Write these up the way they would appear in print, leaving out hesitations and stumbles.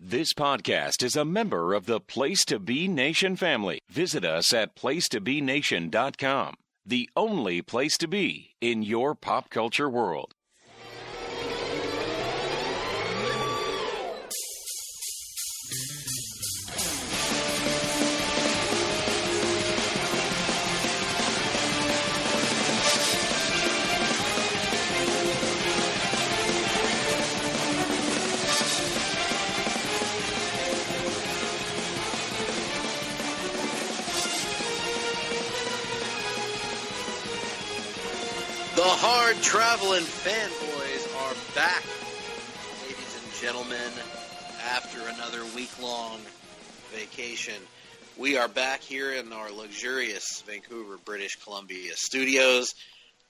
This podcast is a member of the Place to Be Nation family. Visit us at placetobenation.com, the only place to be in your pop culture world. The Hard-Traveling Fanboys are back, ladies and gentlemen, after another week-long vacation. We are back here in our luxurious Vancouver, British Columbia studios.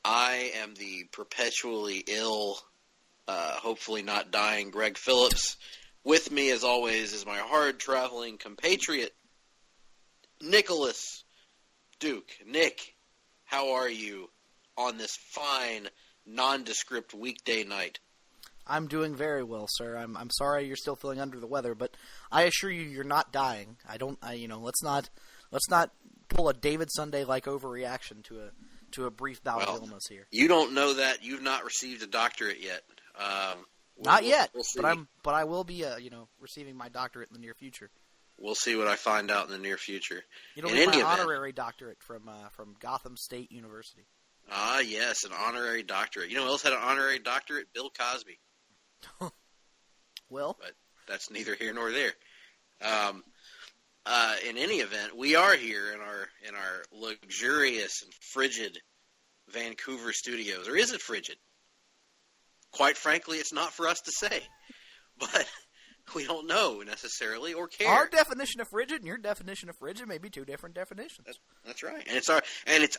I am the perpetually ill, hopefully not dying Greg Phillips. With me, as always, is my hard-traveling compatriot, Nicholas Duke. Nick, how are you on this fine, nondescript weekday night? I'm doing very well, sir. I'm sorry you're still feeling under the weather, but I assure you, you're not dying. Let's not pull a David Sunday-like overreaction to a brief bout of illness here. You don't know that. You've not received a doctorate yet. Not yet, we'll see. but I will be receiving my doctorate in the near future. We'll see what I find out in the near future. It'll be my honorary doctorate from Gotham State University. Ah, yes, an honorary doctorate. You know who else had an honorary doctorate? Bill Cosby. Well, but that's neither here nor there. In any event, we are here in our luxurious and frigid Vancouver studios. Or is it frigid? Quite frankly, it's not for us to say, but we don't know necessarily or care. Our definition of frigid and your definition of frigid may be two different definitions. That's right, and it's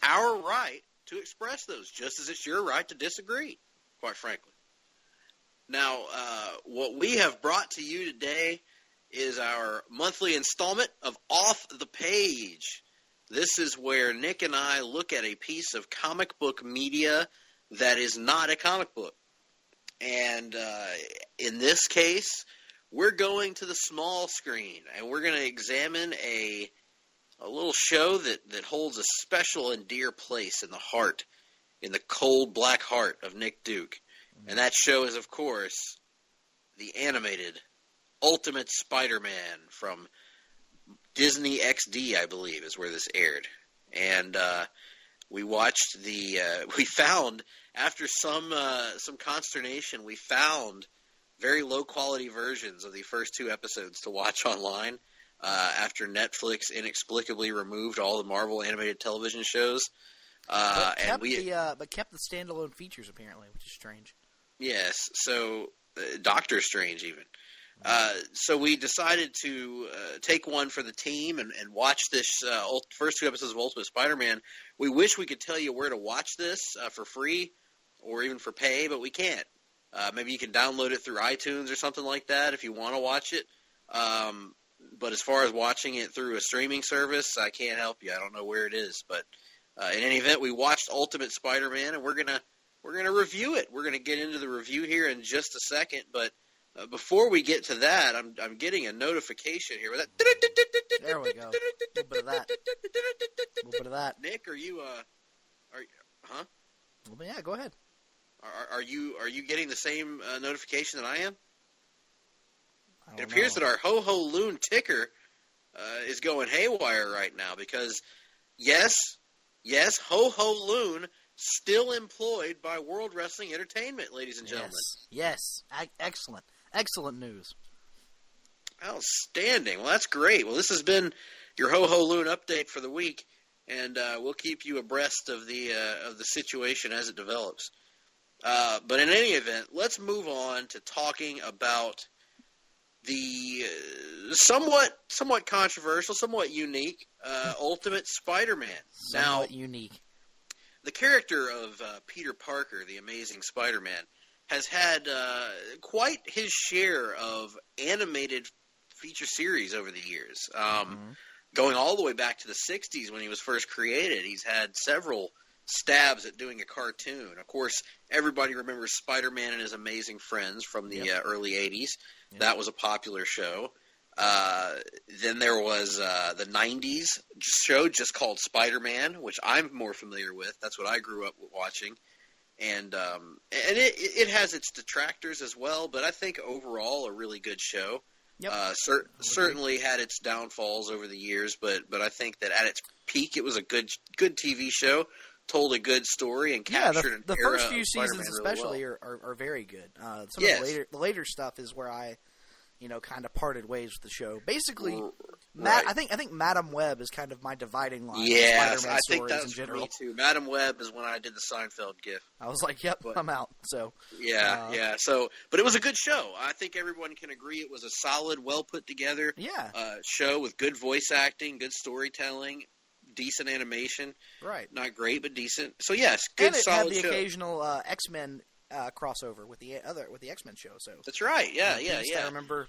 our right to express those, just as it's your right to disagree, quite frankly. Now, what we have brought to you today is our monthly installment of Off the Page. This is where Nick and I look at a piece of comic book media that is not a comic book. And in this case, we're going to the small screen, and we're going to examine a little show that holds a special and dear place in the heart, in the cold black heart of Nick Duke. And that show is, of course, the animated Ultimate Spider-Man from Disney XD, I believe, is where this aired. And we watched we found, after some consternation, we found very low-quality versions of the first two episodes to watch online. After Netflix inexplicably removed all the Marvel animated television shows, but kept the standalone features apparently, which is strange. Yes, so Doctor Strange even. So we decided to take one for the team and watch this first two episodes of Ultimate Spider-Man. We wish we could tell you where to watch this for free or even for pay, but we can't. Maybe you can download it through iTunes or something like that if you want to watch it. But as far as watching it through a streaming service, I can't help you. I don't know where it is. But in any event, we watched Ultimate Spider-Man, and we're gonna review it. We're gonna get into the review here in just a second. But before we get to that, I'm getting a notification here. There we go. A little bit of that. Nick, are you? Huh? Well, yeah, go ahead. Are you getting the same notification that I am? It appears know. that our Ho-Ho Loon ticker is going haywire right now because, yes, Ho-Ho Loon still employed by World Wrestling Entertainment, ladies and gentlemen. Yes. Excellent news. Outstanding. Well, that's great. Well, this has been your Ho-Ho Loon update for the week, and we'll keep you abreast of the situation as it develops. But in any event, let's move on to talking about the somewhat controversial, somewhat unique Ultimate Spider-Man. Somewhat unique. The character of Peter Parker, the Amazing Spider-Man, has had quite his share of animated feature series over the years. Going all the way back to the 60s when he was first created, he's had several stabs at doing a cartoon. Of course, everybody remembers Spider-Man and His Amazing Friends from the early 80s. Yeah. That was a popular show. Then there was the 90s show just called Spider-Man, which I'm more familiar with. That's what I grew up watching. And it has its detractors as well, but I think overall a really good show. Yep. Certainly had its downfalls over the years, but I think that at its peak it was a good TV show, told a good story, and captured the first few seasons really especially well. are very good. Some Yes. of the later stuff is where I kind of parted ways with the show. Basically, Right. I think Madam Web is kind of my dividing line. Yes, Spider-Man I think stories that's in for general. me too. Madam Web is when I did the Seinfeld gif. I was like, "Yep, I'm out." So Yeah. So, but it was a good show. I think everyone can agree it was a solid, well put together show with good voice acting, good storytelling, decent animation. right. Not great, but decent. So yes, good, And it solid had the show. occasional X-Men crossover with the X-Men show. So That's right. Yeah. Beast, I remember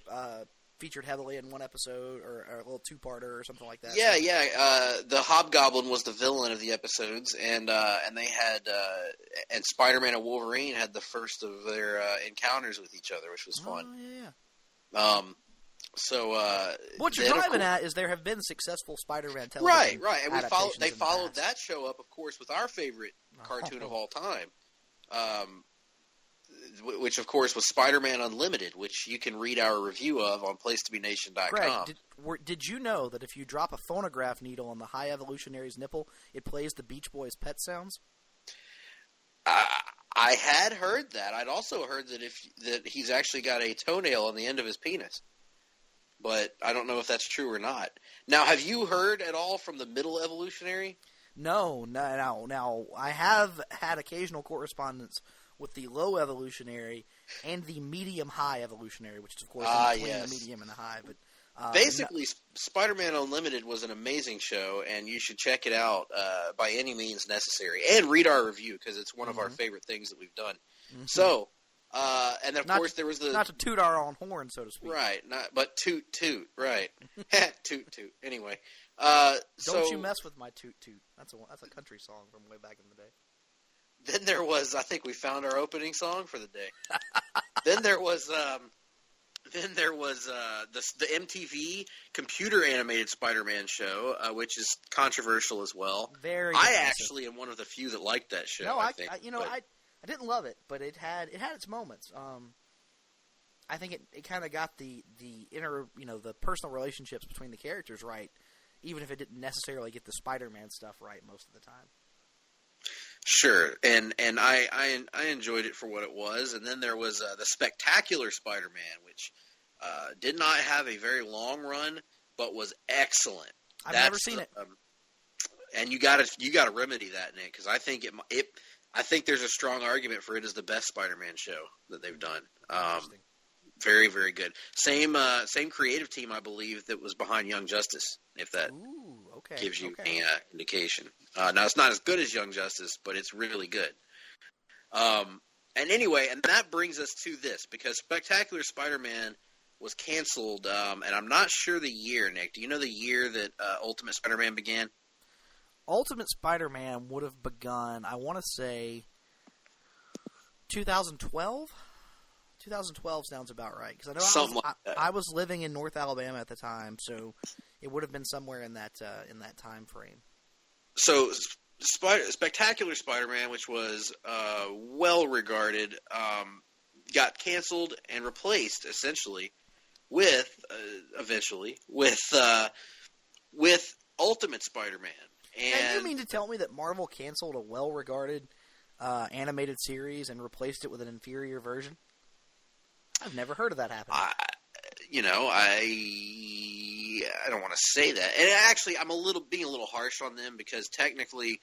featured heavily in one episode or a little two-parter or something like that. Yeah, yeah. The Hobgoblin was the villain of the episodes, and they had and Spider-Man and Wolverine had the first of their encounters with each other, which was fun. Yeah. So what you're driving at is there have been successful Spider-Man right, television and adaptations they in the followed past. that show up, of course, with our favorite cartoon of all time. Which, of course, was Spider-Man Unlimited, which you can read our review of on PlaceToBeNation.com. Greg, did you know that if you drop a phonograph needle on the High Evolutionary's nipple, it plays the Beach Boys' Pet Sounds? I had heard that. I'd also heard that he's actually got a toenail on the end of his penis. But I don't know if that's true or not. Now, have you heard at all from the Middle Evolutionary? No. Now, I have had occasional correspondence with the Low Evolutionary and the Medium-High Evolutionary, which is, of course, in between the medium and the high. But basically, Spider-Man Unlimited was an amazing show, and you should check it out by any means necessary. And read our review, because it's one of our favorite things that we've done. Mm-hmm. So, and then, of course, there was the... Not to toot our own horn, so to speak. Right, but toot, right. Toot. Anyway. Don't you mess with my toot. That's a country song from way back in the day. Then there was, I think we found our opening song for the day. Then there was the MTV computer animated Spider-Man show, which is controversial as well. Very. I actually am one of the few that liked that show. No, I think, I didn't love it, but it had its moments. I think it kind of got the inner, the personal relationships between the characters right, even if it didn't necessarily get the Spider-Man stuff right most of the time. Sure, and I enjoyed it for what it was. And then there was the Spectacular Spider-Man, which did not have a very long run, but was excellent. I've never seen it, and you got to remedy that, Nick, because I think I think there's a strong argument for it as the best Spider-Man show that they've done. Very, very good. Same creative team, I believe, that was behind Young Justice, if that gives you any indication. Now, it's not as good as Young Justice, but it's really good. And anyway, and that brings us to this, because Spectacular Spider-Man was canceled, and I'm not sure the year, Nick. Do you know the year that Ultimate Spider-Man began? Ultimate Spider-Man would have begun, I want to say, 2012? 2012 sounds about right, because I know I was living in North Alabama at the time, so it would have been somewhere in that time frame. So, Spectacular Spider-Man, which was well regarded, got canceled and replaced essentially with Ultimate Spider-Man. And you mean to tell me that Marvel canceled a well regarded animated series and replaced it with an inferior version? I've never heard of that happening. I don't want to say that. And actually, I'm being a little harsh on them, because technically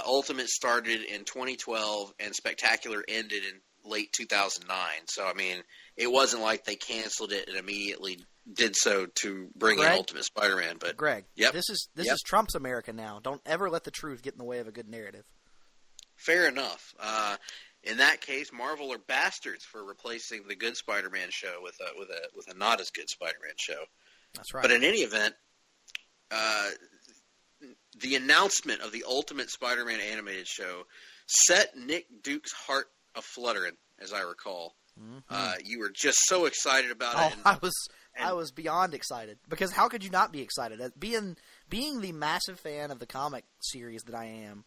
Ultimate started in 2012 and Spectacular ended in late 2009. So, I mean, it wasn't like they canceled it and immediately did so to bring in Ultimate Spider-Man. But Greg, this is Trump's America now. Don't ever let the truth get in the way of a good narrative. Fair enough. In that case, Marvel are bastards for replacing the good Spider-Man show with a not as good Spider-Man show. That's right. But in any event, the announcement of the Ultimate Spider-Man animated show set Nick Duke's heart a-fluttering, as I recall. Mm-hmm. You were just so excited about it. I was beyond excited, because how could you not be excited? Being the massive fan of the comic series that I am,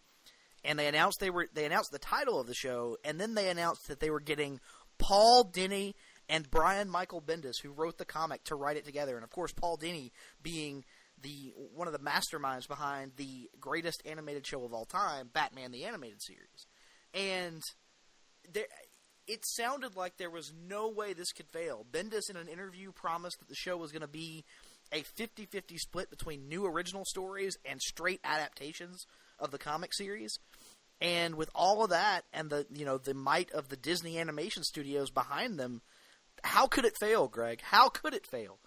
and they announced the title of the show, and then they announced that they were getting Paul Dini and Brian Michael Bendis, who wrote the comic, to write it together. And of course, Paul Dini being one of the masterminds behind the greatest animated show of all time, Batman the Animated Series. And it sounded like there was no way this could fail. Bendis, in an interview, promised that the show was going to be a 50-50 split between new original stories and straight adaptations of the comic series. And with all of that and the might of the Disney Animation Studios behind them, how could it fail, Greg? How could it fail?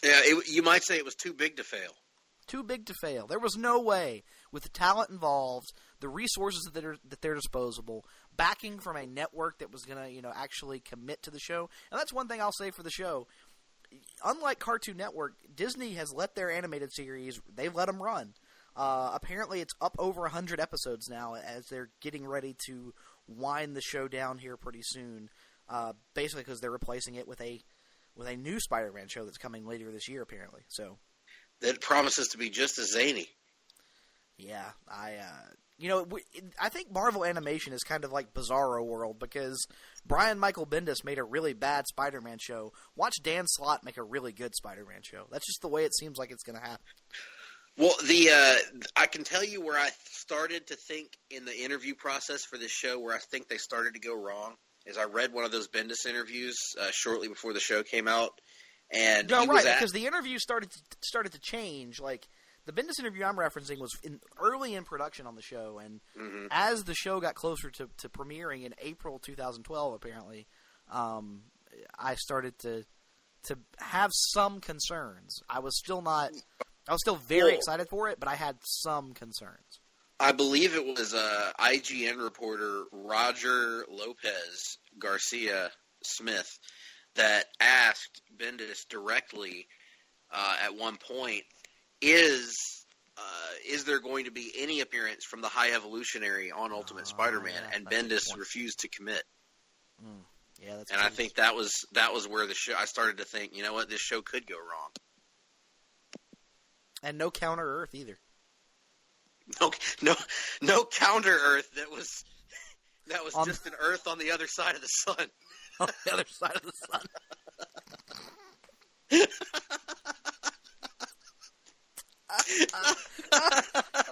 Yeah, you might say it was too big to fail. Too big to fail. There was no way, with the talent involved, the resources that they're disposable, backing from a network that was going to, actually commit to the show. And that's one thing I'll say for the show. Unlike Cartoon Network, Disney has let their animated series, they've let them run. Apparently it's up over 100 episodes now, as they're getting ready to wind the show down here pretty soon. Basically because they're replacing it with a new Spider-Man show that's coming later this year, apparently. So that promises to be just as zany. Yeah, I think Marvel Animation is kind of like Bizarro World, because Brian Michael Bendis made a really bad Spider-Man show. Watch Dan Slott make a really good Spider-Man show. That's just the way it seems like it's going to happen. Well, I can tell you where I started to think in the interview process for this show, where I think they started to go wrong, is I read one of those Bendis interviews shortly before the show came out, and because the interview started to change. Like, the Bendis interview I'm referencing was early in production on the show, and as the show got closer to premiering in April 2012, apparently, I started to have some concerns. I was still very excited for it, but I had some concerns. I believe it was IGN reporter Roger Lopez Garcia Smith that asked Bendis directly at one point, is there going to be any appearance from the High Evolutionary on Ultimate Spider-Man? And Bendis refused to commit. Yeah, that's. And I think that was where the show. I started to think, you know what, this show could go wrong. And no Counter Earth either. No Counter Earth. That was just an Earth on the other side of the sun. On the other side of the sun.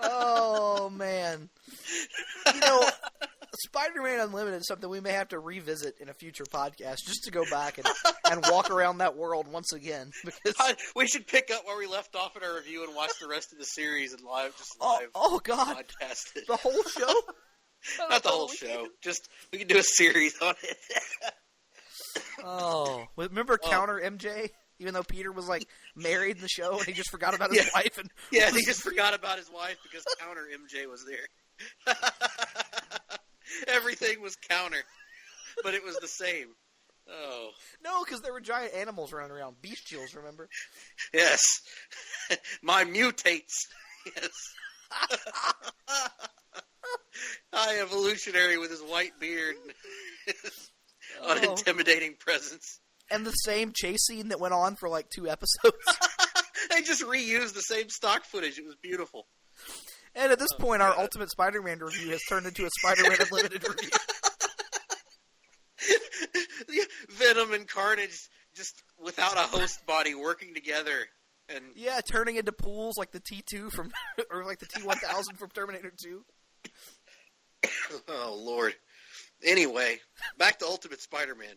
Oh, man. Spider-Man Unlimited is something we may have to revisit in a future podcast, just to go back and walk around that world once again. Because we should pick up where we left off in our review and watch the rest of the series and live God, podcast it. The whole show? Not the whole show. Just we can do a series on it. Remember Counter MJ? Even though Peter was married in the show and he just forgot about his wife. He just forgot about his wife because Counter MJ was there. Everything was Counter, but it was the same. Oh. No, because there were giant animals running around. Bestials, remember? Yes. My mutates. Yes. High Evolutionary with his white beard. Unintimidating presence. And the same chase scene that went on for 2 episodes. They just reused the same stock footage. It was beautiful. And at this point, our Ultimate Spider-Man review has turned into a Spider-Man Unlimited review. Venom and Carnage just without a host body working together. And turning into pools like the T2 from, or like the T-1000 from Terminator 2. Oh, Lord. Anyway, back to Ultimate Spider-Man.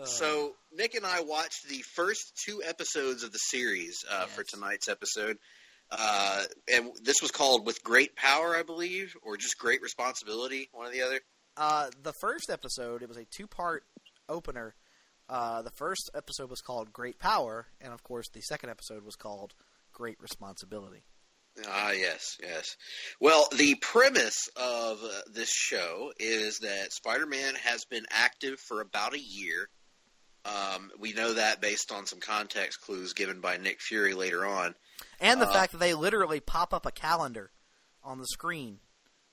So Nick and I watched the first 2 episodes of the series for tonight's episode. And this was called With Great Power, I believe, or just Great Responsibility, one or the other. The first episode, it was a 2-part opener. The first episode was called Great Power, and of course the second episode was called Great Responsibility. Yes. Well, the premise of this show is that Spider-Man has been active for about a year. We know that based on some context clues given by Nick Fury later on. And the fact that they literally pop up a calendar on the screen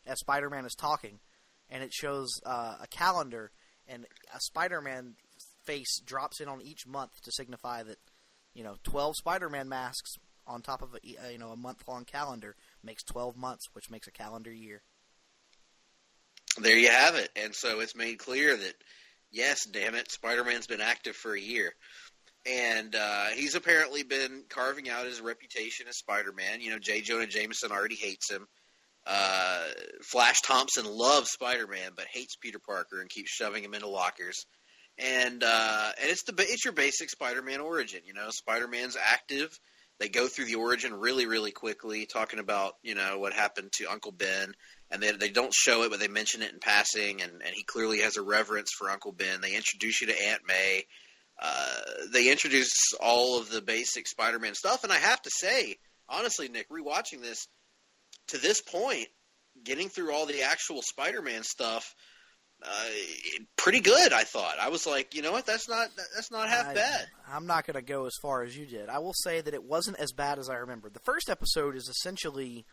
as Spider-Man is talking, and it shows a calendar, and a Spider-Man face drops in on each month to signify that 12 Spider-Man masks on top of a month-long calendar makes 12 months, which makes a calendar year. There you have it. And so it's made clear that, yes, damn it, Spider-Man's been active for a year. And he's apparently been carving out his reputation as Spider-Man. J. Jonah Jameson already hates him. Flash Thompson loves Spider-Man but hates Peter Parker and keeps shoving him into lockers. And it's your basic Spider-Man origin. Spider-Man's active. They go through the origin really, really quickly, talking about what happened to Uncle Ben, and they don't show it, but they mention it in passing. And he clearly has a reverence for Uncle Ben. They introduce you to Aunt May. They introduce all of the basic Spider-Man stuff, and I have to say, honestly, Nick, rewatching this to this point, getting through all the actual Spider-Man stuff. Pretty good, I thought. I was like, you know what, that's not half bad. I'm not going to go as far as you did. I will say that it wasn't as bad as I remember. The first episode is essentially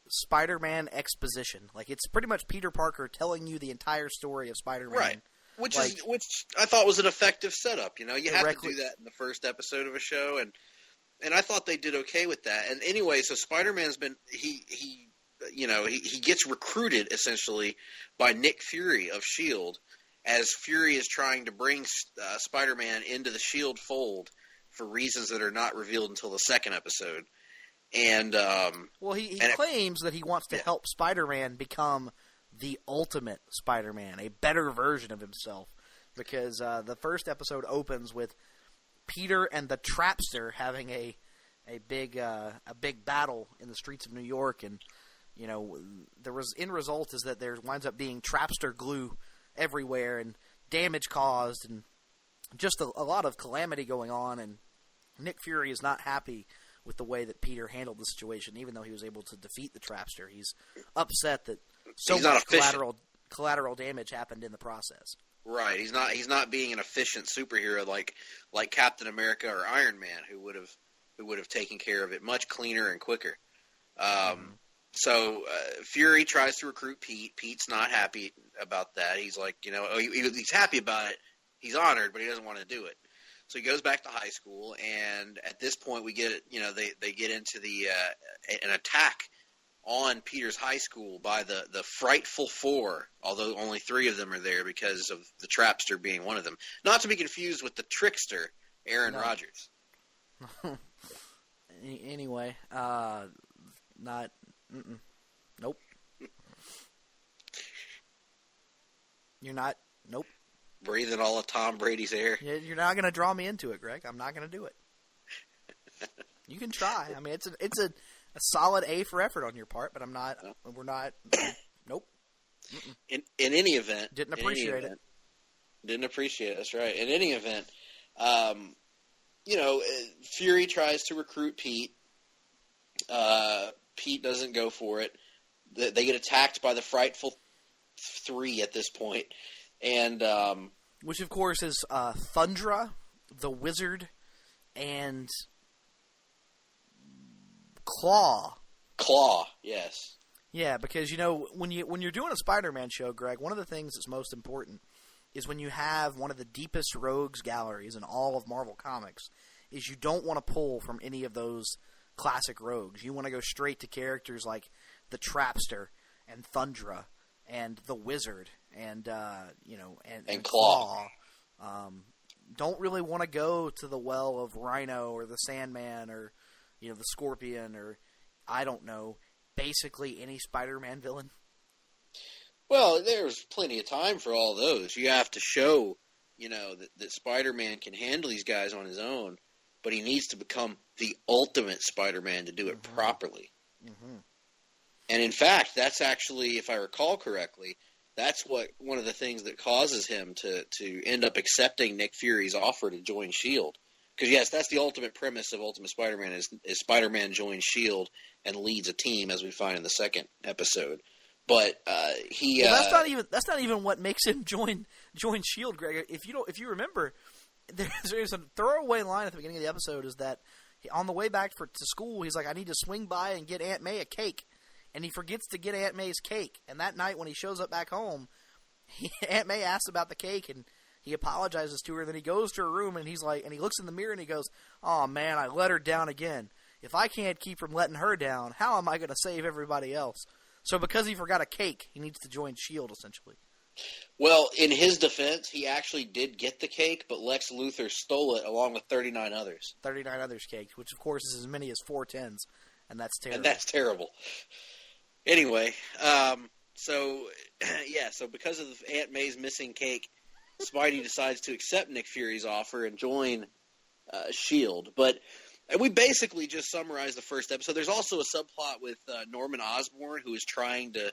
Spider-Man exposition. Like, it's pretty much Peter Parker telling you the entire story of Spider-Man. Right. Which I thought was an effective setup. You have to do that in the first episode of a show, and I thought they did okay with that. And anyway, so Spider-Man's been he gets recruited essentially by Nick Fury of S.H.I.E.L.D. as Fury is trying to bring Spider-Man into the S.H.I.E.L.D. fold for reasons that are not revealed until the second episode. And he claims that he wants to help Spider-Man become the ultimate Spider-Man, a better version of himself, because the first episode opens with Peter and the Trapster having a big battle in the streets of New York, and the end result is that there winds up being Trapster glue everywhere and damage caused and just a lot of calamity going on, and Nick Fury is not happy with the way that Peter handled the situation, even though he was able to defeat the Trapster. He's upset that so much collateral damage happened in the process. Right. He's not being an efficient superhero like Captain America or Iron Man, who would have taken care of it much cleaner and quicker. So Fury tries to recruit Pete. Pete's not happy about that. He's like, he's happy about it. He's honored, but he doesn't want to do it. So he goes back to high school, and at this point we get, they get into an attack on Peter's high school by the Frightful Four, although only 3 of them are there because of the Trapster being one of them. Not to be confused with the Trickster, Aaron Rodgers. Anyway, nope. You're not. Nope. Breathing all of Tom Brady's air. You're not going to draw me into it, Greg. I'm not going to do it. You can try. I mean, it's a solid A for effort on your part, but I'm not. We're not. Nope. In any event, didn't appreciate it. Didn't appreciate it. That's right. In any event, Fury tries to recruit Pete. Pete doesn't go for it. They get attacked by the Frightful 3 at this point. And which, of course, is Thundra, the Wizard, and Claw. Claw, yes. Yeah, because when you're doing a Spider-Man show, Greg, one of the things that's most important is when you have one of the deepest rogues galleries in all of Marvel Comics, is you don't want to pull from any of those classic rogues. You want to go straight to characters like the Trapster and Thundra and the Wizard and Claw. Don't really want to go to the well of Rhino or the Sandman or the Scorpion or I don't know, basically any Spider-Man villain. Well, there's plenty of time for all those. You have to show, that Spider-Man can handle these guys on his own, but he needs to become the ultimate Spider-Man to do it properly. Mm-hmm. And in fact, that's actually, if I recall correctly, that's one of the things that causes him to end up accepting Nick Fury's offer to join S.H.I.E.L.D. Because, yes, that's the ultimate premise of Ultimate Spider-Man is Spider-Man joins S.H.I.E.L.D. and leads a team, as we find in the second episode. But that's not even what makes him join S.H.I.E.L.D., Greg. If you remember, there's a throwaway line at the beginning of the episode is that on the way back to school, he's like, I need to swing by and get Aunt May a cake. And he forgets to get Aunt May's cake. And that night when he shows up back home, Aunt May asks about the cake, and he apologizes to her. Then he goes to her room, and he's like, and he looks in the mirror, and he goes, "Oh man, I let her down again. If I can't keep from letting her down, how am I going to save everybody else?" So because he forgot a cake, he needs to join S.H.I.E.L.D. essentially. Well, in his defense, he actually did get the cake, but Lex Luthor stole it along with 39 others. 39 others cake, which of course is as many as 4 tens, and that's terrible. And that's terrible. Anyway, so because of Aunt May's missing cake, Spidey decides to accept Nick Fury's offer and join S.H.I.E.L.D. But we basically just summarized the first episode. There's also a subplot with Norman Osborn, who is trying to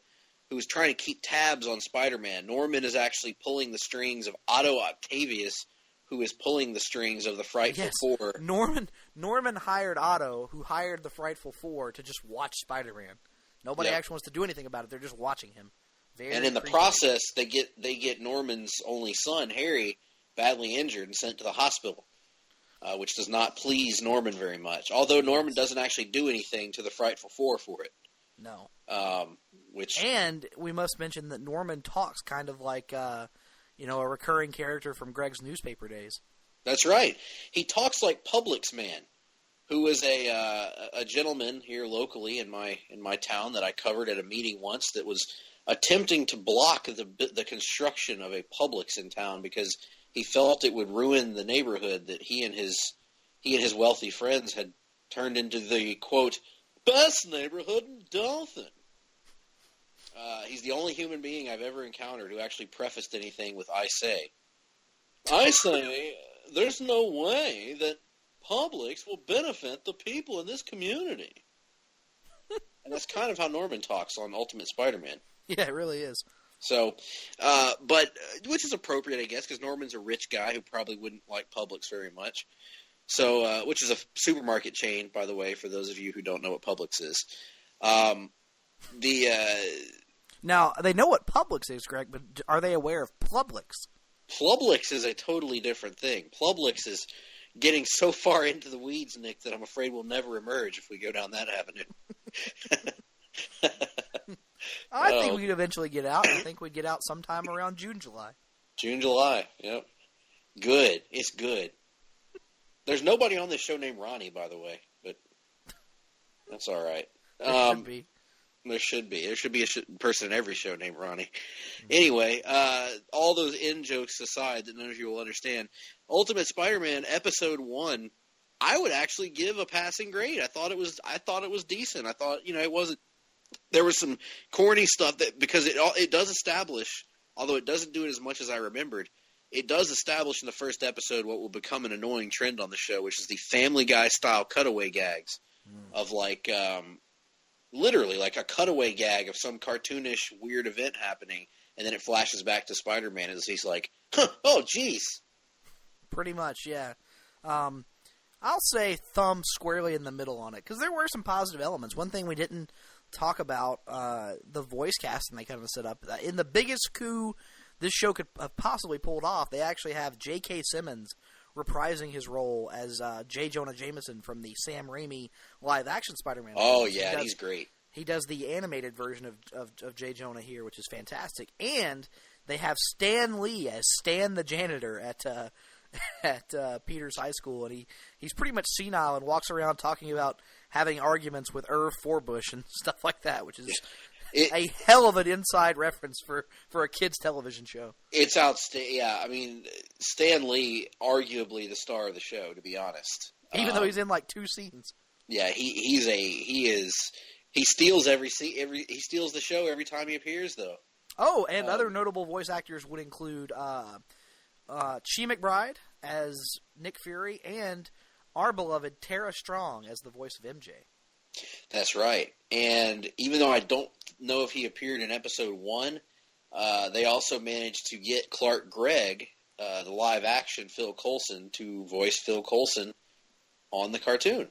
keep tabs on Spider-Man. Norman is actually pulling the strings of Otto Octavius, who is pulling the strings of the Frightful Four. Norman hired Otto, who hired the Frightful Four, to just watch Spider-Man. Nobody actually wants to do anything about it. They're just watching him. And in the process, they get Norman's only son, Harry, badly injured and sent to the hospital, which does not please Norman very much. Although Norman doesn't actually do anything to the Frightful Four for it. No. And we must mention that Norman talks kind of like a recurring character from Greg's newspaper days. That's right. He talks like Publix Man, who was a gentleman here locally in my town that I covered at a meeting once that was attempting to block the construction of a Publix in town because he felt it would ruin the neighborhood that he and his wealthy friends had turned into the, quote, best neighborhood in Dothan. He's the only human being I've ever encountered who actually prefaced anything with "I say." I say there's no way that Publix will benefit the people in this community. And that's kind of how Norman talks on Ultimate Spider-Man. Yeah, it really is. So, which is appropriate, I guess, because Norman's a rich guy who probably wouldn't like Publix very much. So, which is a supermarket chain, by the way, for those of you who don't know what Publix is. Now, they know what Publix is, Greg, but are they aware of Publix? Publix is a totally different thing. Publix is getting so far into the weeds, Nick, that I'm afraid we'll never emerge if we go down that avenue. I think we'd eventually get out. I think we'd get out sometime around June, July. June, July, yep. Good. It's good. There's nobody on this show named Ronnie, by the way, but that's all right. There should be. There should be. There should be a person in every show named Ronnie. Anyway, all those in-jokes aside that none of you will understand, Ultimate Spider-Man Episode 1, I would actually give a passing grade. I thought it was decent. I thought, it wasn't. There was some corny stuff because it does establish, although it doesn't do it as much as I remembered, it does establish in the first episode what will become an annoying trend on the show, which is the Family Guy style cutaway gags of literally like a cutaway gag of some cartoonish weird event happening, and then it flashes back to Spider-Man as he's like, oh, jeez. Pretty much, yeah. I'll say thumb squarely in the middle on it, because there were some positive elements. One thing we didn't talk about, the voice casting they kind of set up. In the biggest coup this show could have possibly pulled off, they actually have J.K. Simmons reprising his role as J. Jonah Jameson from the Sam Raimi live-action Spider-Man. Oh, yeah, he's great. He does the animated version of J. Jonah here, which is fantastic. And they have Stan Lee as Stan the janitor at Peter's high school, and he's pretty much senile and walks around talking about having arguments with Irv Forbush and stuff like that, which is a hell of an inside reference for a kid's television show. It's outstanding. Yeah, I mean, Stan Lee, arguably the star of the show, to be honest. Even though he's in like 2 scenes. Yeah, he steals he steals the show every time he appears, though. Oh, and other notable voice actors would include Chi McBride as Nick Fury and our beloved Tara Strong as the voice of MJ. That's right. And even though I don't know if he appeared in episode 1, they also managed to get Clark Gregg, the live-action Phil Coulson, to voice Phil Coulson on the cartoon.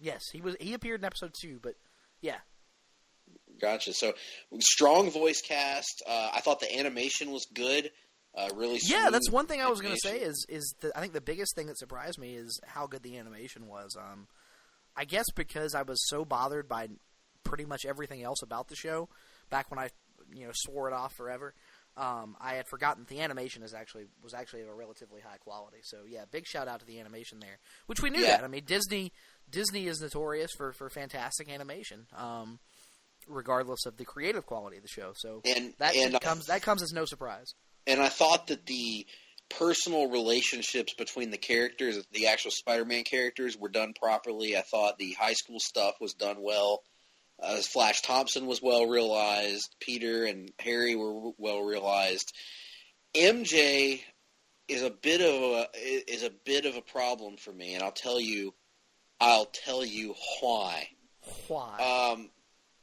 Yes, he appeared in episode 2, but yeah. Gotcha. So, strong voice cast. I thought the animation was good. Really smooth. Yeah, that's one thing I was going to say is I think the biggest thing that surprised me is how good the animation was. I guess because I was so bothered by pretty much everything else about the show back when I swore it off forever. I had forgotten the animation was actually of a relatively high quality. So yeah, big shout out to the animation there, which we knew that. I mean, Disney is notorious for fantastic animation, regardless of the creative quality of the show. So that comes as no surprise. And I thought that the personal relationships between the characters, the actual Spider-Man characters, were done properly. I thought the high school stuff was done well. Flash Thompson was well realized. Peter and Harry were well realized. MJ is a bit of a problem for me, and I'll tell you why. Why?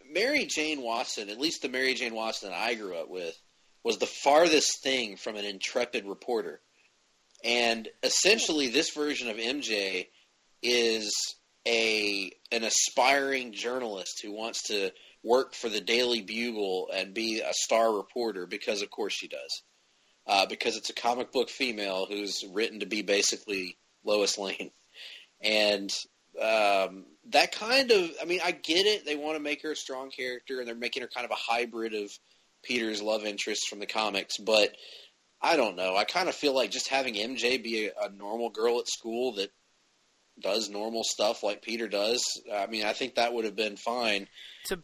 Mary Jane Watson, at least the Mary Jane Watson that I grew up with, was the farthest thing from an intrepid reporter. And essentially this version of MJ is an aspiring journalist who wants to work for the Daily Bugle and be a star reporter because, of course, she does. Because it's a comic book female who's written to be basically Lois Lane. And that kind of, I mean, I get it. They want to make her a strong character, and they're making her kind of a hybrid of Peter's love interest from the comics. But I don't know. I kind of feel like just having MJ be a normal girl at school that does normal stuff like Peter does. I mean, I think that would have been fine.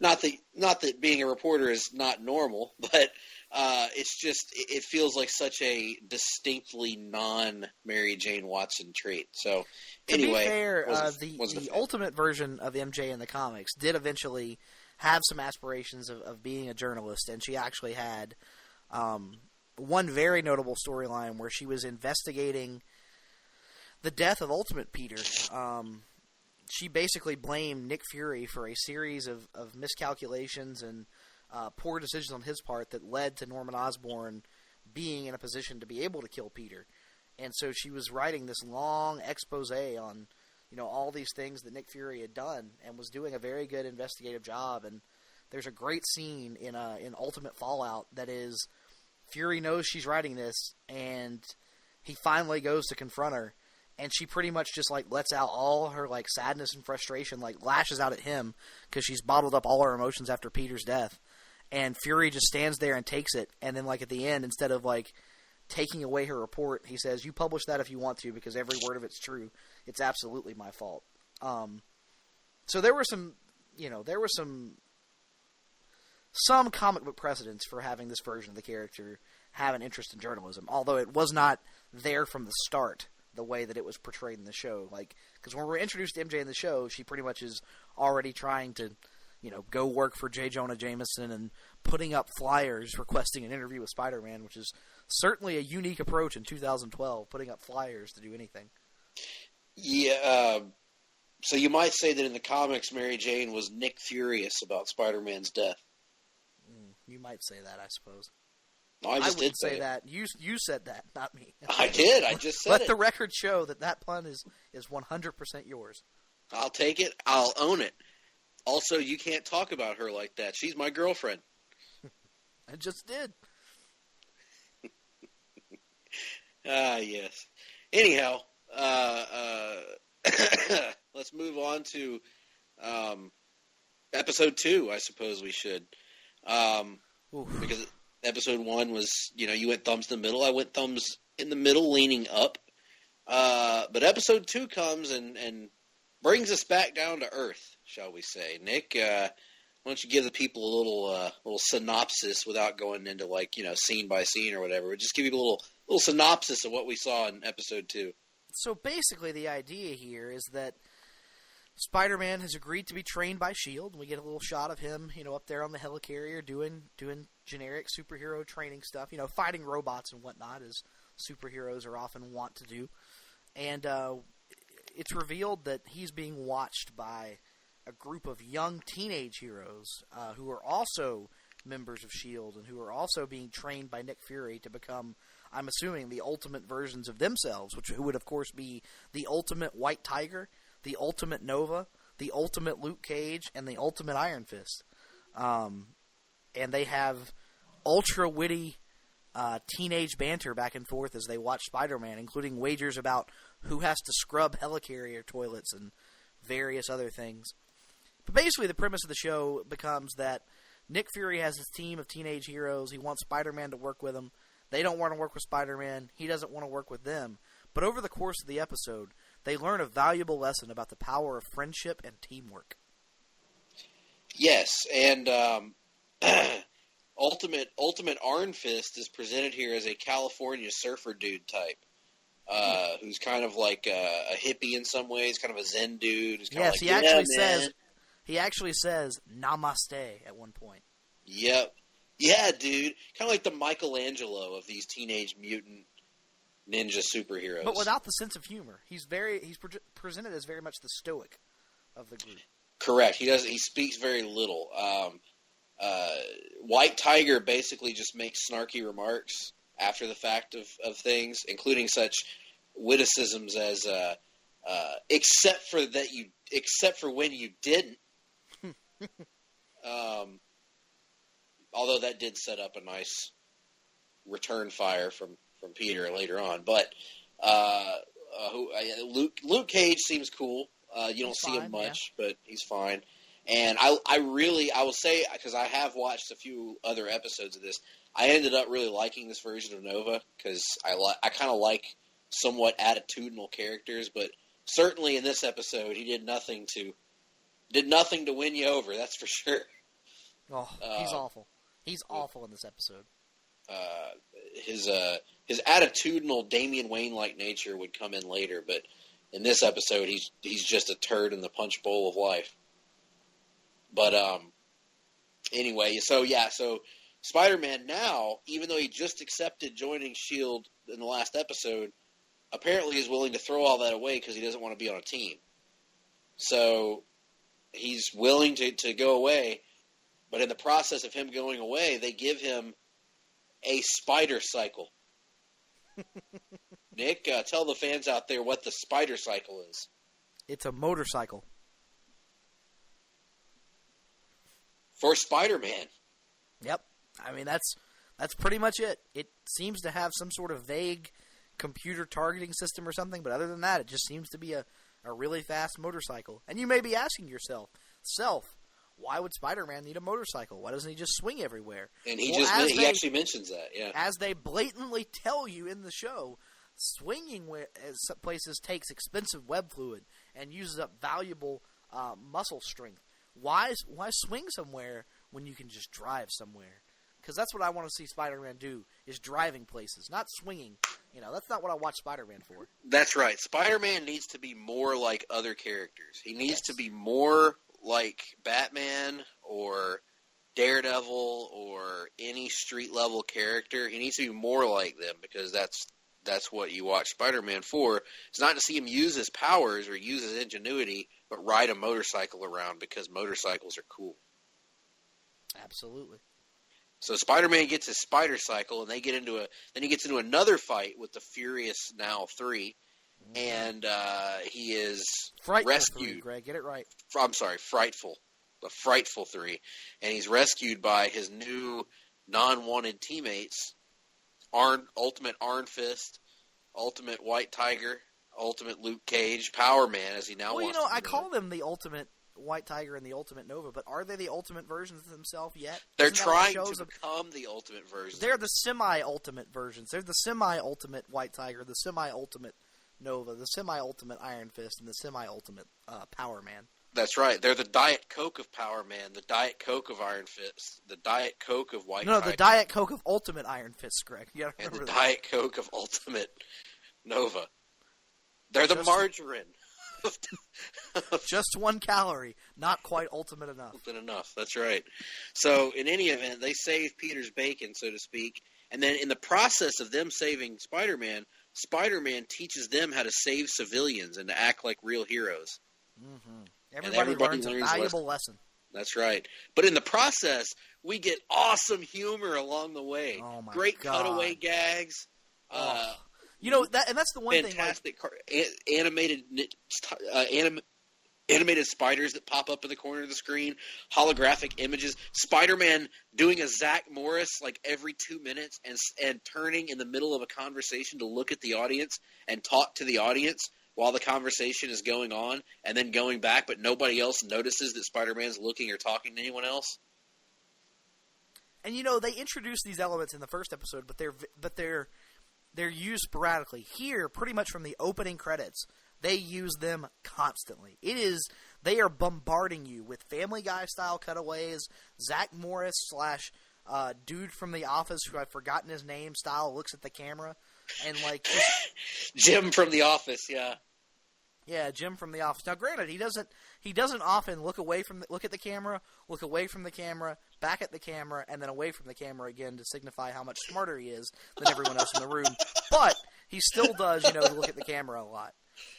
Not that being a reporter is not normal, but it's just it feels like such a distinctly non-Mary Jane Watson trait. So anyway, to be fair, the ultimate version of MJ in the comics did eventually have some aspirations of being a journalist, and she actually had one very notable storyline where she was investigating the death of Ultimate Peter. She basically blamed Nick Fury for a series of miscalculations and poor decisions on his part that led to Norman Osborn being in a position to be able to kill Peter. And so she was writing this long expose on, all these things that Nick Fury had done, and was doing a very good investigative job. And there's a great scene in Ultimate Fallout that is, Fury knows she's writing this, and he finally goes to confront her. And she pretty much just, lets out all her, sadness and frustration, lashes out at him because she's bottled up all her emotions after Peter's death. And Fury just stands there and takes it. And then, at the end, instead of, taking away her report, he says, "You publish that if you want to because every word of it's true. It's absolutely my fault." So there were some comic book precedents for having this version of the character have an interest in journalism, although it was not there from the start the way that it was portrayed in the show. Because when we're introduced to MJ in the show, she pretty much is already trying to, go work for J. Jonah Jameson and putting up flyers requesting an interview with Spider-Man, which is certainly a unique approach in 2012, putting up flyers to do anything. Yeah, so you might say that in the comics, Mary Jane was Nick furious about Spider-Man's death. You might say that, I suppose. No, I did say that. You said that, not me. I did. I just said Let it. the record show that pun is 100% yours. I'll take it. I'll own it. Also, you can't talk about her like that. She's my girlfriend. I just did. Yes. Anyhow, let's move on to episode 2, I suppose we should. Because episode 1 was, you went thumbs in the middle. I went thumbs in the middle, leaning up. But episode 2 comes and brings us back down to earth, shall we say. Nick, why don't you give the people a little synopsis without going into scene by scene or whatever. Just give you a little synopsis of what we saw in episode 2. So basically the idea here is that Spider-Man has agreed to be trained by S.H.I.E.L.D. We get a little shot of him, up there on the helicarrier doing generic superhero training stuff, fighting robots and whatnot, as superheroes are often wont to do. And it's revealed that he's being watched by a group of young teenage heroes who are also members of S.H.I.E.L.D. and who are also being trained by Nick Fury to become, I'm assuming, the ultimate versions of themselves, who would, of course, be the ultimate White Tiger, the ultimate Nova, the ultimate Luke Cage, and the ultimate Iron Fist. And they have ultra-witty teenage banter back and forth as they watch Spider-Man, including wagers about who has to scrub helicarrier toilets and various other things. But basically the premise of the show becomes that Nick Fury has his team of teenage heroes. He wants Spider-Man to work with him. They don't want to work with Spider-Man. He doesn't want to work with them. But over the course of the episode, they learn a valuable lesson about the power of friendship and teamwork. Yes, and Ultimate Iron Fist is presented here as a California surfer dude type, who's kind of like a hippie in some ways, kind of a Zen dude. Who's kind Yes, of he like, actually man. says he actually says "Namaste" at one point. Yep. Yeah, dude. Kind of like the Michelangelo of these teenage mutant ninja superheroes. But without the sense of humor. He's presented as very much the stoic of the group. Correct. He speaks very little. White Tiger basically just makes snarky remarks after the fact of things, including such witticisms as except for when you didn't. Although that did set up a nice return fire from Peter later on, but Luke Cage seems cool. You don't see him much, but he's fine. And I will say, because I have watched a few other episodes of this, I ended up really liking this version of Nova because I kind of like somewhat attitudinal characters, but certainly in this episode he did nothing to win you over. That's for sure. Oh, he's awful. He's awful in this episode. His attitudinal Damian Wayne-like nature would come in later, but in this episode he's just a turd in the punch bowl of life. But anyway, so Spider-Man now, even though he just accepted joining S.H.I.E.L.D. in the last episode, apparently is willing to throw all that away because he doesn't want to be on a team. So he's willing to go away, but in the process of him going away, they give him a spider cycle. Nick, tell the fans out there what the spider cycle is. It's a motorcycle. For Spider-Man. Yep. I mean, that's pretty much it. It seems to have some sort of vague computer targeting system or something, but other than that, it just seems to be a really fast motorcycle. And you may be asking yourself, why would Spider-Man need a motorcycle? Why doesn't he just swing everywhere? And he actually mentions that, yeah. As they blatantly tell you in the show, swinging places takes expensive web fluid and uses up valuable muscle strength. Why swing somewhere when you can just drive somewhere? Because that's what I want to see Spider-Man do, is driving places, not swinging. You know, that's not what I watch Spider-Man for. That's right. Spider-Man needs to be more like other characters. He needs to be more like Batman or Daredevil or any street-level character. He needs to be more like them because that's what you watch Spider-Man for. It's not to see him use his powers or use his ingenuity, but ride a motorcycle around because motorcycles are cool. Absolutely. So Spider-Man gets his spider cycle, and then he gets into another fight with the Furious Now 3, and he is Frightful rescued. 3, Greg, get it right. I'm sorry, Frightful. The Frightful 3. And he's rescued by his new non-wanted teammates, Ultimate Iron Fist, Ultimate White Tiger, Ultimate Luke Cage, Power Man, as he now wants to be I known. call them the Ultimate White Tiger and the Ultimate Nova, but are they the ultimate versions of themselves yet? They're trying to become the ultimate versions. They're the semi-ultimate versions. They're the semi-ultimate White Tiger, the semi-ultimate Nova, the semi-ultimate Iron Fist, and the semi-ultimate Power Man. That's right. They're the Diet Coke of Power Man, the Diet Coke of Iron Fist, the Diet Coke of White Tiger. No, the Diet Coke of Ultimate Iron Fist, Greg. You gotta remember and the that. Diet Coke of Ultimate Nova. They're the margarine. Just 1 calorie, not quite ultimate enough. Enough, that's right. So, in any event, they save Peter's bacon, so to speak, and then in the process of them saving Spider-Man, Spider-Man teaches them how to save civilians and to act like real heroes. Mm-hmm. Everybody learns a valuable lesson. That's right. But in the process, we get awesome humor along the way. Oh my Great God. cutaway gags. You know, that's the one fantastic animated spiders that pop up in the corner of the screen, holographic images, Spider-Man doing a Zach Morris like every 2 minutes and turning in the middle of a conversation to look at the audience and talk to the audience while the conversation is going on, and then going back, but nobody else notices that Spider-Man's looking or talking to anyone else. And they introduce these elements in the first episode, but they're used sporadically. Here, pretty much from the opening credits, they use them constantly. They are bombarding you with Family Guy style cutaways, Zach Morris / dude from The Office, who I've forgotten his name, style looks at the camera and Jim from The Office, yeah. Yeah, Jim from The Office. Now, granted, he doesn't often look at the camera, look away from the camera, back at the camera, and then away from the camera again to signify how much smarter he is than everyone else in the room. But he still does, look at the camera a lot.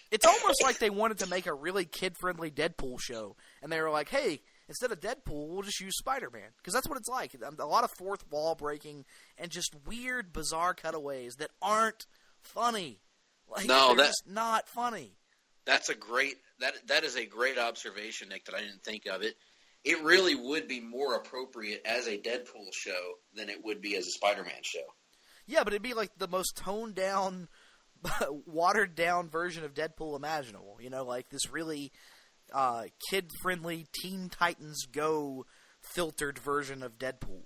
It's almost like they wanted to make a really kid-friendly Deadpool show, and they were like, hey, instead of Deadpool, we'll just use Spider-Man. Because that's what it's like. A lot of fourth wall breaking and just weird, bizarre cutaways that aren't funny. They're just not funny. That's that is a great observation, Nick, that I didn't think of. It really would be more appropriate as a Deadpool show than it would be as a Spider-Man show. Yeah, but it'd be like the most toned down, watered down version of Deadpool imaginable. Like this really kid-friendly Teen Titans Go filtered version of Deadpool.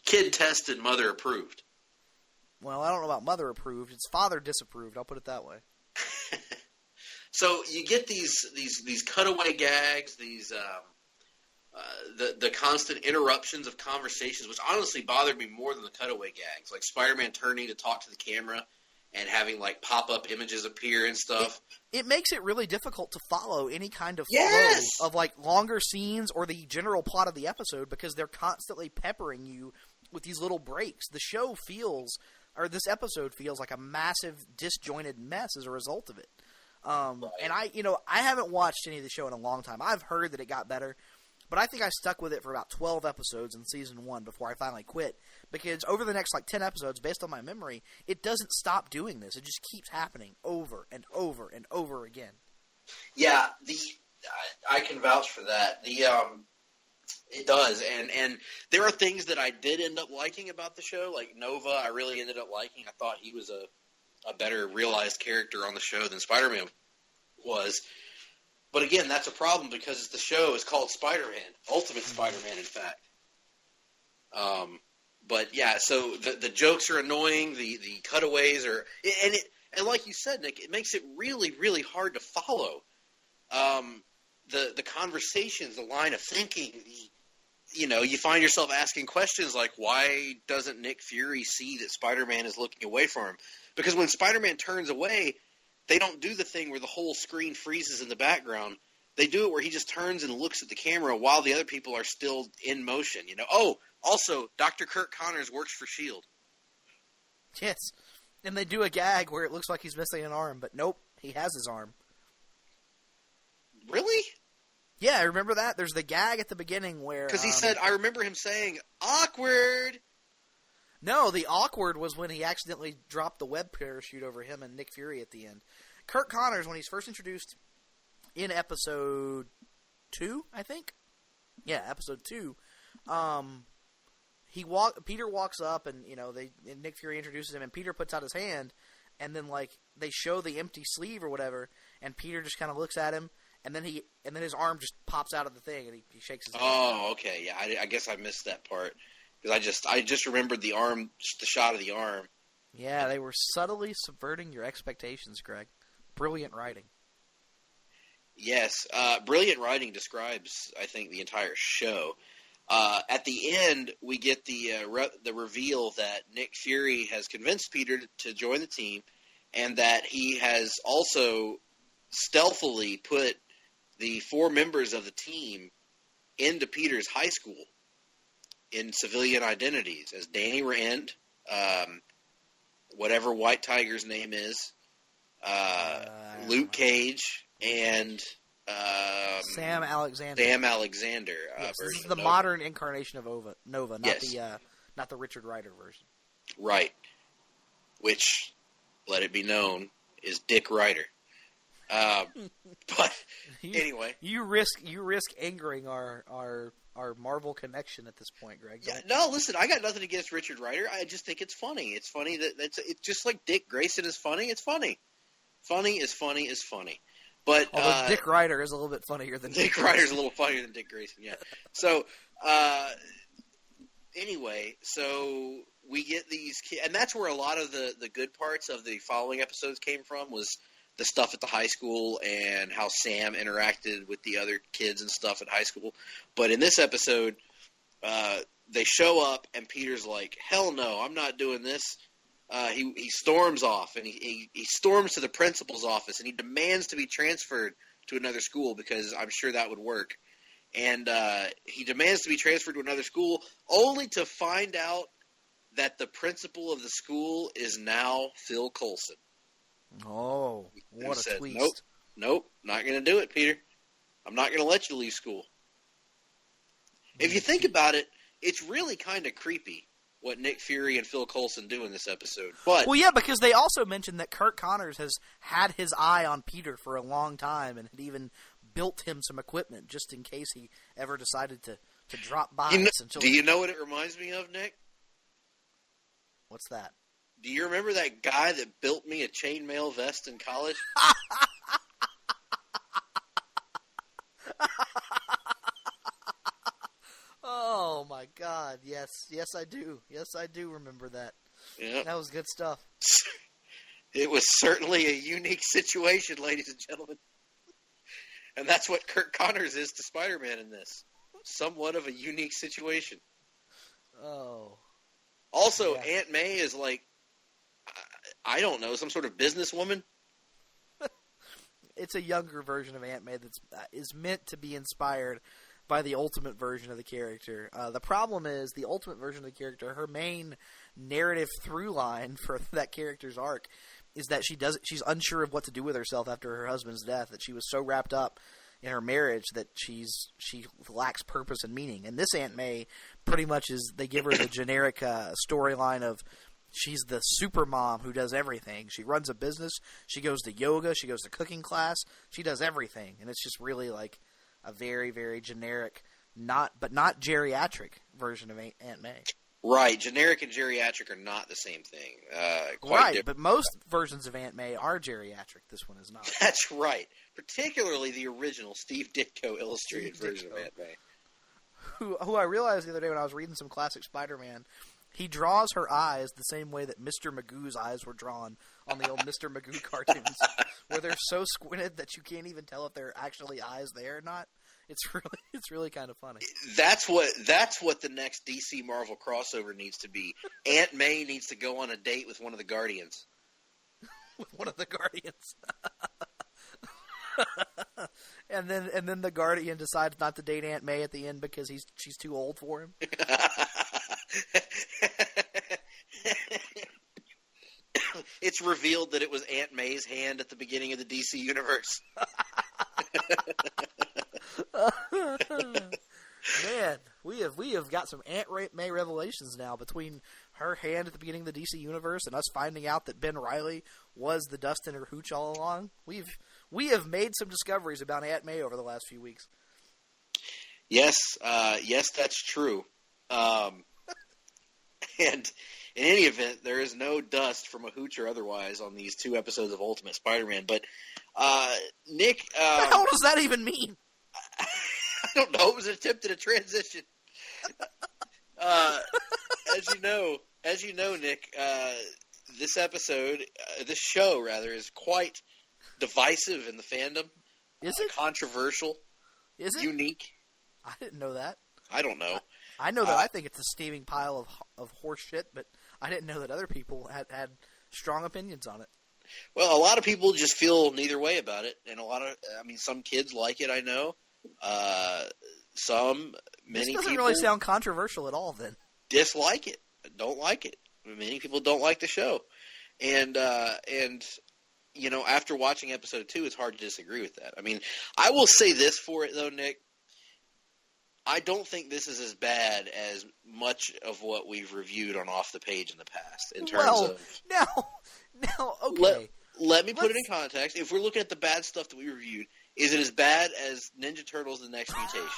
Kid-tested, mother-approved. Well, I don't know about mother-approved. It's father-disapproved. I'll put it that way. So you get these cutaway gags, the constant interruptions of conversations, which honestly bothered me more than the cutaway gags, like Spider-Man turning to talk to the camera and having pop-up images appear and stuff. It makes it really difficult to follow any kind of yes! flow of longer scenes or the general plot of the episode because they're constantly peppering you with these little breaks. This episode feels like a massive disjointed mess as a result of it. Right. And I haven't watched any of the show in a long time. I've heard that it got better, but I think I stuck with it for about 12 episodes in season 1 before I finally quit. Because over the next 10 episodes, based on my memory, it doesn't stop doing this. It just keeps happening over and over and over again. Yeah, I can vouch for that. It does, and there are things that I did end up liking about the show, like Nova. I really ended up liking. I thought he was a better realized character on the show than Spider-Man was. But again, that's a problem because the show is called Spider-Man, Ultimate Spider-Man, in fact. But yeah, so the jokes are annoying, the cutaways are, and like you said, Nick, it makes it really, really hard to follow. The conversations, the line of thinking, you find yourself asking questions like, why doesn't Nick Fury see that Spider-Man is looking away from him? Because when Spider-Man turns away, they don't do the thing where the whole screen freezes in the background. They do it where he just turns and looks at the camera while the other people are still in motion. Oh, also, Dr. Kirk Connors works for S.H.I.E.L.D. Yes, and they do a gag where it looks like he's missing an arm, but nope, he has his arm. Really? Yeah, I remember that. There's the gag at the beginning where... Because he said, I remember him saying, awkward! No, the awkward was when he accidentally dropped the web parachute over him and Nick Fury at the end. Kirk Connors, when he's first introduced in episode 2, I think? Yeah, episode 2. Peter walks up and, and Nick Fury introduces him and Peter puts out his hand and then, they show the empty sleeve or whatever and Peter just kind of looks at him and then his arm just pops out of the thing and he shakes his hand. Oh, okay. Yeah, I guess I missed that part. Because I just remembered the arm, the shot of the arm. Yeah, they were subtly subverting your expectations, Greg. Brilliant writing. Yes, brilliant writing describes, I think, the entire show. At the end, we get the reveal that Nick Fury has convinced Peter to join the team, and that he has also stealthily put the 4 members of the team into Peter's high school in civilian identities as Danny Rand, whatever White Tiger's name is, Luke Cage, and Sam Alexander. Yes, this is the modern incarnation of Nova, not the Richard Rider version. Right. Which, let it be known, is Dick Rider. But anyway, you risk angering our Marvel connection at this point, Greg. Yeah, no, listen, I got nothing against Richard Rider. I just think it's funny. It's funny that it's just like Dick Grayson is funny. It's funny. Funny is funny is funny. But Dick Rider is a little bit funnier than Dick Rider's a little funnier than Dick Grayson. Yeah. So anyway, so we get these kids, and that's where a lot of the good parts of the following episodes came from, was the stuff at the high school and how Sam interacted with the other kids and stuff at high school. But in this episode, they show up, and Peter's like, hell no, I'm not doing this. He storms off, and he storms to the principal's office, and he demands to be transferred to another school because I'm sure that would work. And he demands to be transferred to another school, only to find out that the principal of the school is now Phil Coulson. Oh, what a twist. Nope, not going to do it, Peter. I'm not going to let you leave school. If you think about it, it's really kind of creepy what Nick Fury and Phil Coulson do in this episode. But well, yeah, because they also mentioned that Kirk Connors has had his eye on Peter for a long time and had even built him some equipment just in case he ever decided to drop by. Do you know what it reminds me of, Nick? What's that? Do you remember that guy that built me a chainmail vest in college? Oh, my God. Yes, I do. Yes, I do remember that. Yeah. That was good stuff. It was certainly a unique situation, ladies and gentlemen. And that's what Kirk Connors is to Spider-Man in this. Somewhat of a unique situation. Oh. Also, yeah. Aunt May is like, I don't know, some sort of businesswoman. It's a younger version of Aunt May that is meant to be inspired by the ultimate version of the character. The problem is the ultimate version of the character, her main narrative through line for that character's arc is that she's unsure of what to do with herself after her husband's death, that she was so wrapped up in her marriage that she lacks purpose and meaning. And this Aunt May pretty much is, they give her the generic storyline of she's the super mom who does everything. She runs a business, she goes to yoga, she goes to cooking class, she does everything. And it's just really like a very, very generic, not geriatric version of Aunt May. Right, generic and geriatric are not the same thing. Right, different. but most versions of Aunt May are geriatric. This one is not. That's right. Particularly the original Steve Ditko illustrated version of Aunt May. Who I realized the other day when I was reading some classic Spider-Man, he draws her eyes the same way that Mr. Magoo's eyes were drawn on the old Mr. Magoo cartoons, where they're so squinted that you can't even tell if they're actually eyes there or not. It's really kind of funny. That's what the next DC Marvel crossover needs to be. Aunt May needs to go on a date with one of the Guardians. With one of the Guardians. and then the Guardian decides not to date Aunt May at the end because she's too old for him. It's revealed that it was Aunt May's hand at the beginning of the DC universe. Man, we have got some Aunt May revelations now between her hand at the beginning of the DC universe and us finding out that Ben Reilly was the Dustin or Hooch all along. We have made some discoveries about Aunt May over the last few weeks. Yes, that's true. And in any event, there is no dust from a Hooch or otherwise on these 2 episodes of Ultimate Spider-Man. But Nick, what the hell does that even mean? I don't know. It was an attempt at a transition. As you know, Nick, this show is quite divisive in the fandom. Is it controversial? Is it unique? I didn't know that. I don't know. I know that I think it's a steaming pile of horse shit, but I didn't know that other people had strong opinions on it. Well, a lot of people just feel neither way about it, and some kids like it. I know. Many this doesn't people really sound controversial at all. Then dislike it, don't like it. Many people don't like the show, and after watching episode 2, it's hard to disagree with that. I mean, I will say this for it though, Nick. I don't think this is as bad as much of what we've reviewed on Off the Page in the past. In terms of now, okay. Let me put it in context. If we're looking at the bad stuff that we reviewed, is it as bad as Ninja Turtles: The Next Mutation?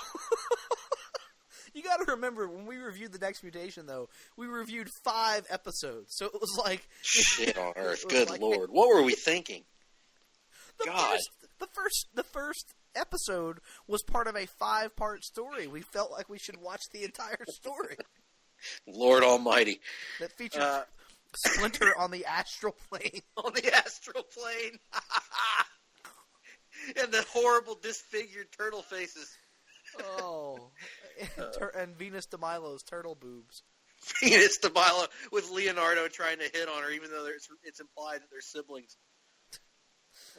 You got to remember, when we reviewed The Next Mutation, though, we reviewed 5 episodes, so it was like shit on earth. Good Lord, what were we thinking? The first episode was part of a 5-part story. We felt like we should watch the entire story. Lord Almighty. That features Splinter on the astral plane. On the astral plane. And the horrible disfigured turtle faces. Oh. And Venus de Milo's turtle boobs. Venus de Milo with Leonardo trying to hit on her, even though it's implied that they're siblings.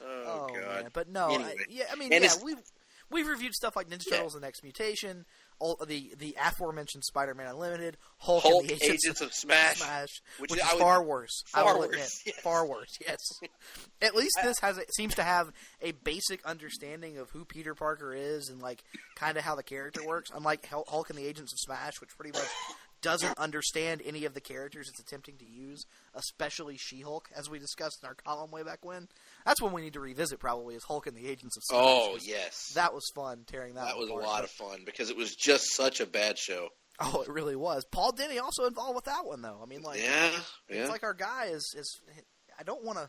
Oh God! Man. But no, anyway. We've reviewed stuff like Ninja Turtles: The Next Mutation, the aforementioned Spider-Man Unlimited, Hulk and the Agents of Smash, which is far worse. Far worse. Yes. Far worse. Yes. At least this seems to have a basic understanding of who Peter Parker is and like kind of how the character works. Unlike Hulk and the Agents of Smash, which pretty much doesn't understand any of the characters it's attempting to use, especially She-Hulk, as we discussed in our column way back when. That's when we need to revisit, probably, is Hulk and the Agents of Smash. Oh, yes. That was fun, tearing that apart. That was a lot of fun, because it was just such a bad show. Oh, it really was. Paul Dini also involved with that one, though. I mean, like, it's like our guy is I don't want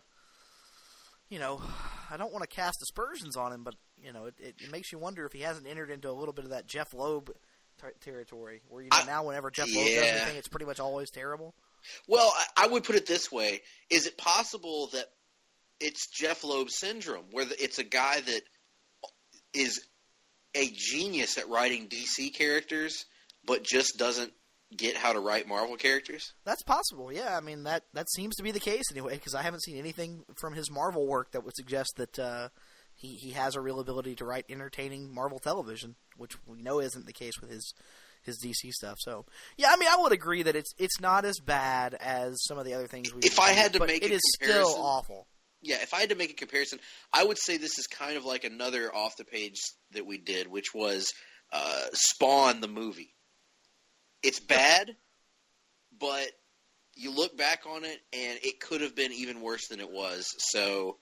to cast aspersions on him, but, it makes you wonder if he hasn't entered into a little bit of that Jeff Loeb territory, where now whenever Jeff Loeb does anything, it's pretty much always terrible. Well, I would put it this way: is it possible that it's Jeff Loeb syndrome, where it's a guy that is a genius at writing DC characters, but just doesn't get how to write Marvel characters? That's possible. Yeah, I mean that seems to be the case anyway, because I haven't seen anything from his Marvel work that would suggest that he has a real ability to write entertaining Marvel television, which we know isn't the case with his DC stuff. So, yeah, I mean, I would agree that it's not as bad as some of the other things we've I had to but make it a is comparison, still awful. Yeah, if I had to make a comparison, I would say this is kind of like another off the page that we did, which was Spawn the movie. It's bad, but you look back on it and it could have been even worse than it was. So,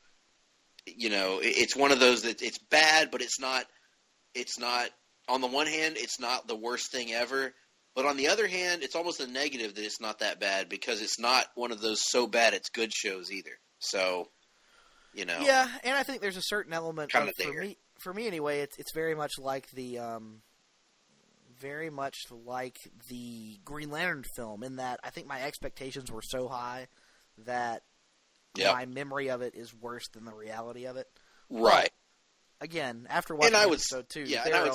it's one of those that it's bad, but it's not, on the one hand, it's not the worst thing ever. But on the other hand, it's almost a negative that it's not that bad, because it's not one of those so bad it's good shows either. So, Yeah, and I think there's a certain element kind of, there. for me anyway, it's very much like the Green Lantern film, in that I think my expectations were so high that my memory of it is worse than the reality of it. Right. But, again, after watching episode 2, I would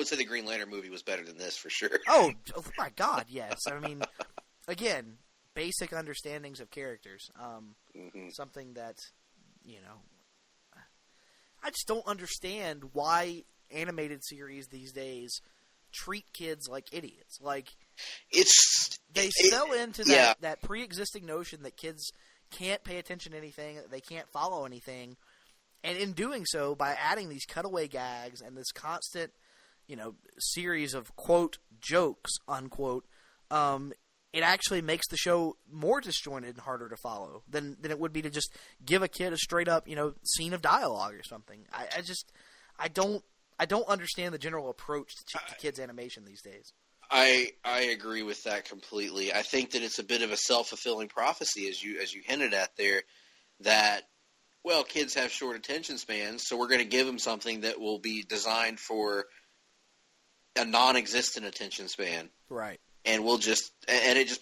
say the Green Lantern movie was better than this for sure. Oh my God, yes. I mean, again, basic understandings of characters. Something that, I just don't understand why animated series these days treat kids like idiots. Like, they sell into that pre-existing notion that kids can't pay attention to anything, that they can't follow anything, and in doing so, by adding these cutaway gags and this constant, series of quote jokes unquote, it actually makes the show more disjointed and harder to follow than it would be to just give a kid a straight up scene of dialogue or something. I don't understand the general approach to kids animation these days. I agree with that completely. I think that it's a bit of a self-fulfilling prophecy, as you hinted at there, that, well, kids have short attention spans, so we're going to give them something that will be designed for a non-existent attention span. Right. And it just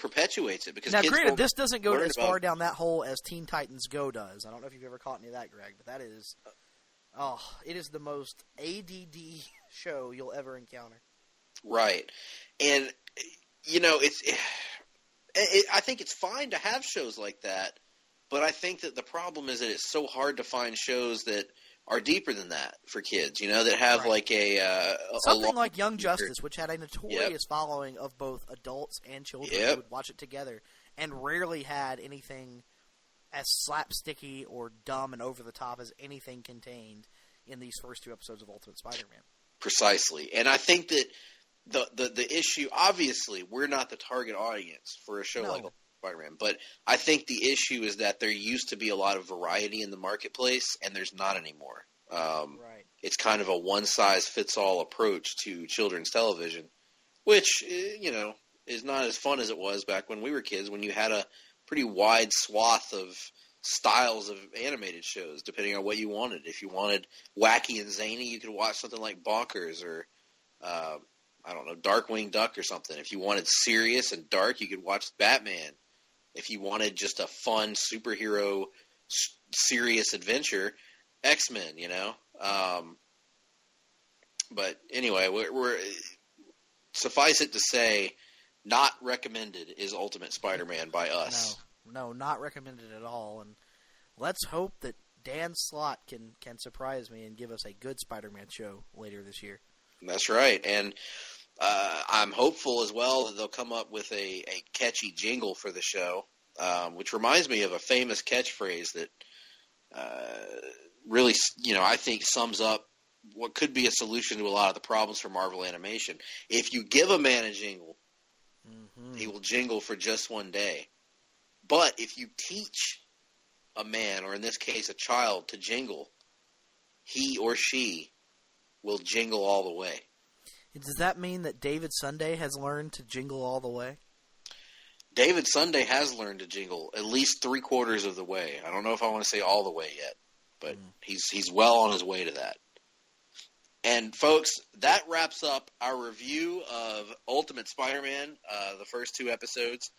perpetates it, because now, kids granted, this doesn't go as far down that hole as Teen Titans Go does. I don't know if you've ever caught any of that, Greg, but that is, it is the most ADD show you'll ever encounter. Right, and I think it's fine to have shows like that, but I think that the problem is that it's so hard to find shows that are deeper than that for kids, that have like something like Young Justice, which had a notorious following of both adults and children who would watch it together, and rarely had anything as slapsticky or dumb and over the top as anything contained in these first 2 episodes of Ultimate Spider-Man. Precisely, and I think that the issue, obviously, we're not the target audience for a show like Spider-Man, but I think the issue is that there used to be a lot of variety in the marketplace, and there's not anymore. Right. It's kind of a one-size-fits-all approach to children's television, which, is not as fun as it was back when we were kids, when you had a pretty wide swath of styles of animated shows, depending on what you wanted. If you wanted wacky and zany, you could watch something like Bonkers or I don't know, Darkwing Duck or something. If you wanted serious and dark, you could watch Batman. If you wanted just a fun superhero serious adventure, X-Men, you know. But anyway, we're suffice it to say, not recommended is Ultimate Spider-Man by us. No, not recommended at all. And let's hope that Dan Slott can surprise me and give us a good Spider-Man show later this year. That's right. And I'm hopeful as well that they'll come up with a catchy jingle for the show, which reminds me of a famous catchphrase that really, I think sums up what could be a solution to a lot of the problems for Marvel Animation. If you give a man a jingle, he will jingle for just one day. But if you teach a man, or in this case a child, to jingle, he or she will jingle all the way. Does that mean that David Sunday has learned to jingle all the way? David Sunday has learned to jingle at least 3/4 of the way. I don't know if I want to say all the way yet, but he's well on his way to that. And folks, that wraps up our review of Ultimate Spider-Man, the first 2 episodes.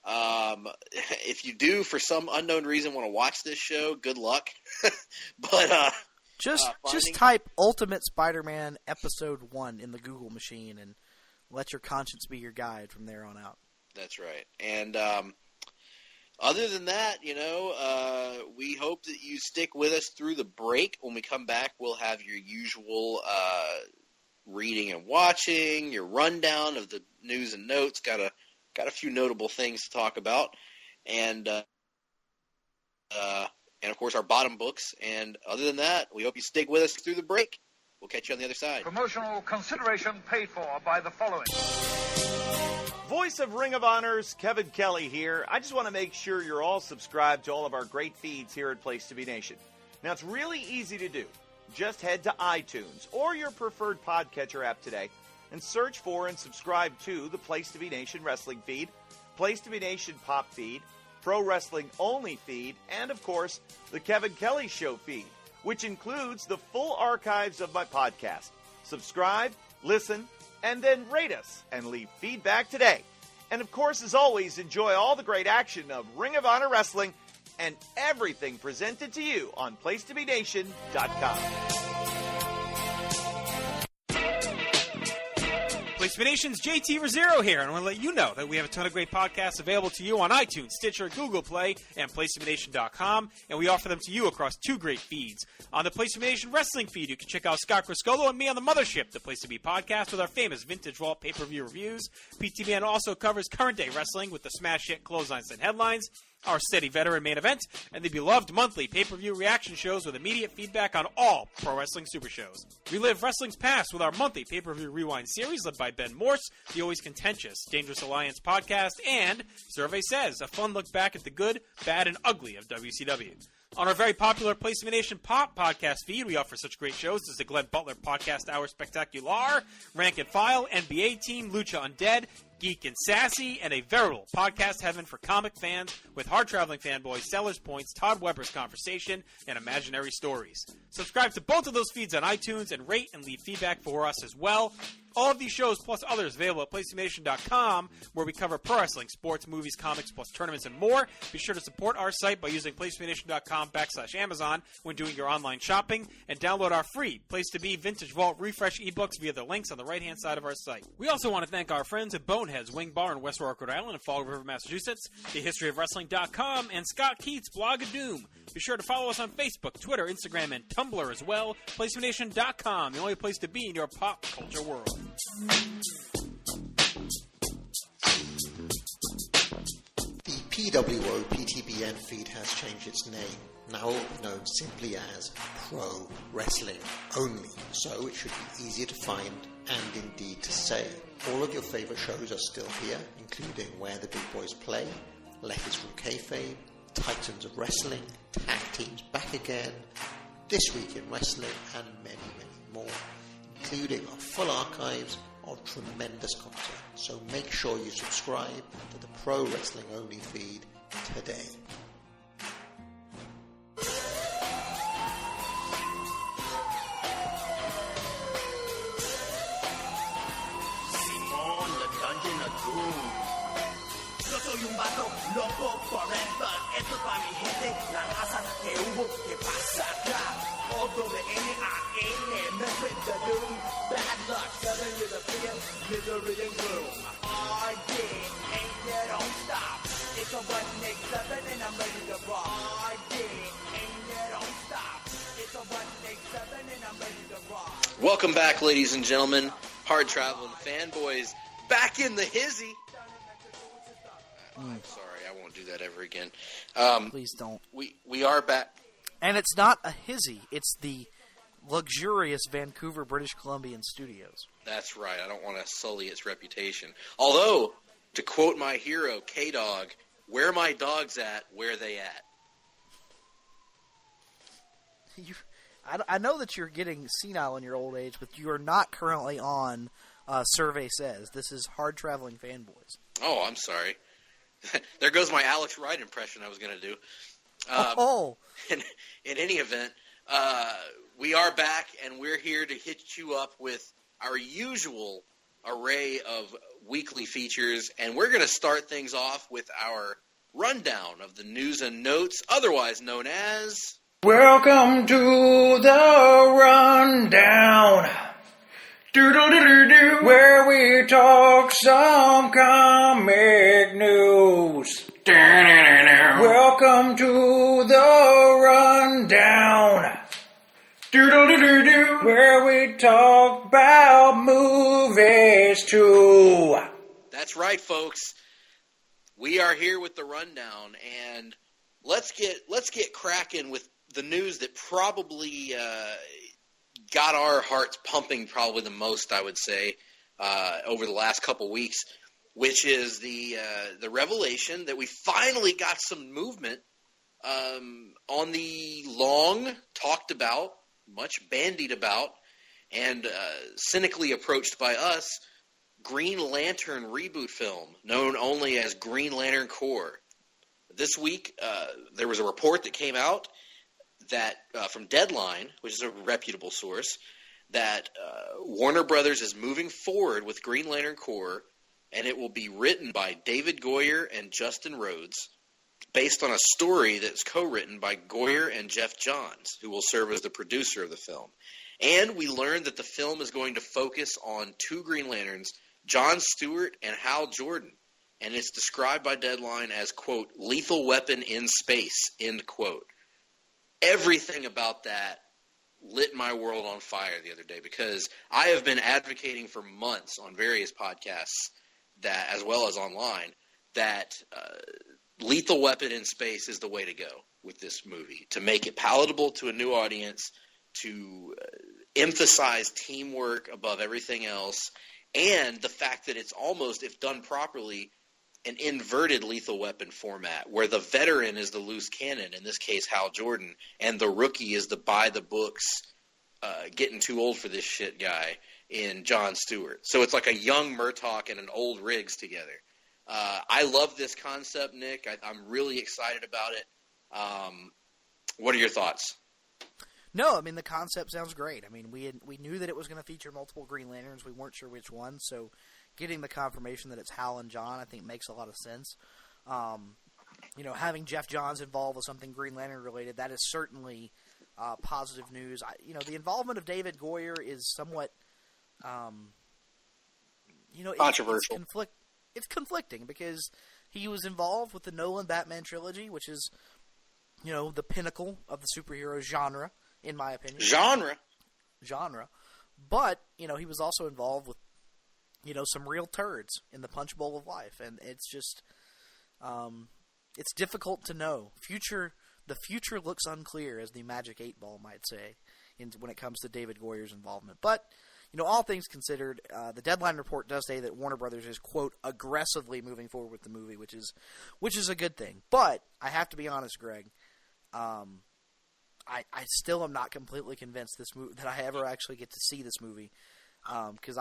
If you do, for some unknown reason, want to watch this show, good luck. But just type Ultimate Spider-Man Episode 1 in the Google machine and let your conscience be your guide from there on out. That's right. And other than that, we hope that you stick with us through the break. When we come back, we'll have your usual reading and watching, your rundown of the news and notes. Got a few notable things to talk about, and of course our bottom books. And other than that, we hope you stick with us through the break. We'll catch you on the other side. Promotional consideration paid for by the following. Voice of Ring of Honor's Kevin Kelly here. I just want to make sure you're all subscribed to all of our great feeds here at Place to Be Nation. Now, it's really easy to do. Just head to iTunes or your preferred podcatcher app today and search for and subscribe to the Place to Be Nation Wrestling feed, Place to Be Nation Pop feed, Pro Wrestling Only feed, and, of course, the Kevin Kelly Show feed, which includes the full archives of my podcast. Subscribe, listen, and then rate us and leave feedback today. And, of course, as always, enjoy all the great action of Ring of Honor Wrestling and everything presented to you on PlaceToBeNation.com. Place to Be Nation's JT Rosero here, and I want to let you know that we have a ton of great podcasts available to you on iTunes, Stitcher, Google Play, and PlaceToBeNation.com, and we offer them to you across 2 great feeds. On the Place to Be Nation Wrestling feed, you can check out Scott Criscolo and me on the Mothership, the Place to Be podcast, with our famous Vintage Vault pay-per-view reviews. PTB also covers current-day wrestling with the smash hit Clotheslines and Headlines, our steady veteran main event, and the beloved monthly pay-per-view reaction shows with immediate feedback on all pro wrestling super shows. Relive wrestling's past with our monthly pay-per-view rewind series led by Ben Morse, the always contentious Dangerous Alliance podcast, and Survey Says, a fun look back at the good, bad, and ugly of WCW. On our very popular Place to Be Nation Pop podcast feed, we offer such great shows as the Glenn Butler Podcast Hour Spectacular, Rank and File, NBA Team, Lucha Undead, Geek and Sassy, and a veritable podcast heaven for comic fans with Hard-Traveling Fanboys, Sellers Points, Todd Weber's Conversation, and Imaginary Stories. Subscribe to both of those feeds on iTunes and rate and leave feedback for us as well. All of these shows, plus others, available at PlaceToBeNation.com, where we cover pro wrestling, sports, movies, comics, plus tournaments and more. Be sure to support our site by using PlaceToBeNation.com/Amazon when doing your online shopping, and download our free Place to Be Vintage Vault Refresh ebooks via the links on the right-hand side of our site. We also want to thank our friends at Bonehead's Wing Bar in West Warwick, Rhode Island, and Fall River, Massachusetts, thehistoryofwrestling.com, and Scott Keats' Blog of Doom. Be sure to follow us on Facebook, Twitter, Instagram, and Tumblr as well. PlaceToBeNation.com, the only place to be in your pop culture world. The PWO PTBN feed has changed its name, now known simply as Pro Wrestling Only, so it should be easier to find and indeed to say. All of your favourite shows are still here, including Where the Big Boys Play, Letters from Kayfabe, Titans of Wrestling, Tag Teams Back Again, This Week in Wrestling, and many, many more, including our full archives of tremendous content. So make sure you subscribe to the Pro Wrestling Only feed today. the doom. Bad luck, southern is a fear, misery and gloom. RD, ain't there, don't stop. It's a one-nick southern and I'm ready to rock. RD, ain't there, don't stop. It's a one-nick southern and I'm ready to rock. Welcome back, ladies and gentlemen. Hard-Traveling Fanboys, back in the hizzy. I'm sorry, I won't do that ever again. Please don't. We are back. And it's not a hizzy. It's the luxurious Vancouver, British Columbian studios. That's right. I don't want to sully its reputation. Although, to quote my hero, K-Dog, where my dog's at, where they at? I know that you're getting senile in your old age, but you are not currently on Survey Says. This is Hard-Traveling Fanboys. Oh, I'm sorry. There goes my Alex Wright impression I was going to do. In any event, we are back, and we're here to hit you up with our usual array of weekly features, and we're going to start things off with our rundown of the news and notes, otherwise known as... Welcome to the rundown, doodle-doo-doo-doo, where we talk some comic news. Welcome to the rundown, doodle-doo-doo-doo, where we talk about movies too. That's right, folks. We are here with the rundown, and let's get cracking with the news that probably got our hearts pumping probably the most, I would say, over the last couple weeks, which is the revelation that we finally got some movement on the long talked about, much bandied about, and cynically approached by us Green Lantern reboot film, known only as Green Lantern Corps. This week, there was a report that came out that from Deadline, which is a reputable source, that Warner Brothers is moving forward with Green Lantern Corps, and it will be written by David Goyer and Justin Rhodes, based on a story that's co-written by Goyer and Jeff Johns, who will serve as the producer of the film. And we learned that the film is going to focus on two Green Lanterns, John Stewart and Hal Jordan, and it's described by Deadline as, quote, lethal weapon in space, end quote. Everything about that lit my world on fire the other day, because I have been advocating for months on various podcasts, that, as well as online, that lethal weapon in space is the way to go with this movie, to make it palatable to a new audience, to emphasize teamwork above everything else, and the fact that it's almost, if done properly, an inverted lethal weapon format, where the veteran is the loose cannon, in this case Hal Jordan, and the rookie is the by-the-books, getting too old for this shit guy in John Stewart. So it's like a young Murtaugh and an old Riggs together. I love this concept, Nick. I'm really excited about it. What are your thoughts? No, I mean, the concept sounds great. I mean, we knew that it was going to feature multiple Green Lanterns. We weren't sure which one, so getting the confirmation that it's Hal and John, I think, makes a lot of sense. Having Jeff Johns involved with something Green Lantern related, that is certainly positive news. The involvement of David Goyer is somewhat, controversial. It's conflicting because he was involved with the Nolan Batman trilogy, which is, the pinnacle of the superhero genre, in my opinion. Genre. But, he was also involved with, some real turds in the punch bowl of life. And it's just, it's difficult to know. The future looks unclear, as the Magic 8 Ball might say, when it comes to David Goyer's involvement. But, all things considered, the Deadline report does say that Warner Brothers is, quote, aggressively moving forward with the movie, which is a good thing. But I have to be honest, Greg, I still am not completely convinced that I ever actually get to see this movie, because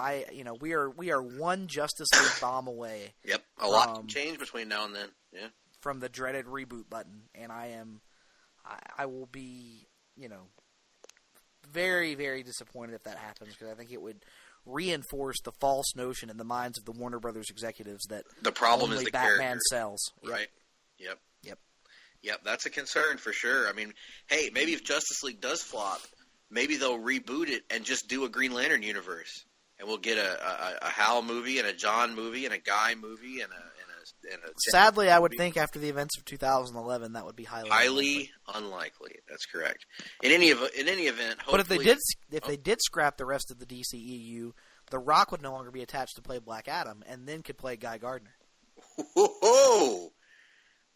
we are one Justice League bomb away. Yep, a lot can change between now and then. Yeah, from the dreaded reboot button, and I will be very, very disappointed if that happens, because I think it would reinforce the false notion in the minds of the Warner Brothers executives that the problem only is the Batman character. sells. Right. Yep, that's a concern for sure. I mean, hey, maybe if Justice League does flop, maybe they'll reboot it and just do a Green Lantern universe, and we'll get a Hal movie and a John movie and a Guy movie and a Sadly, I would think after the events of 2011, that would be highly unlikely. That's correct. In any event, hopefully, but if they did scrap the rest of the DCEU, The Rock would no longer be attached to play Black Adam, and then could play Guy Gardner. Whoa!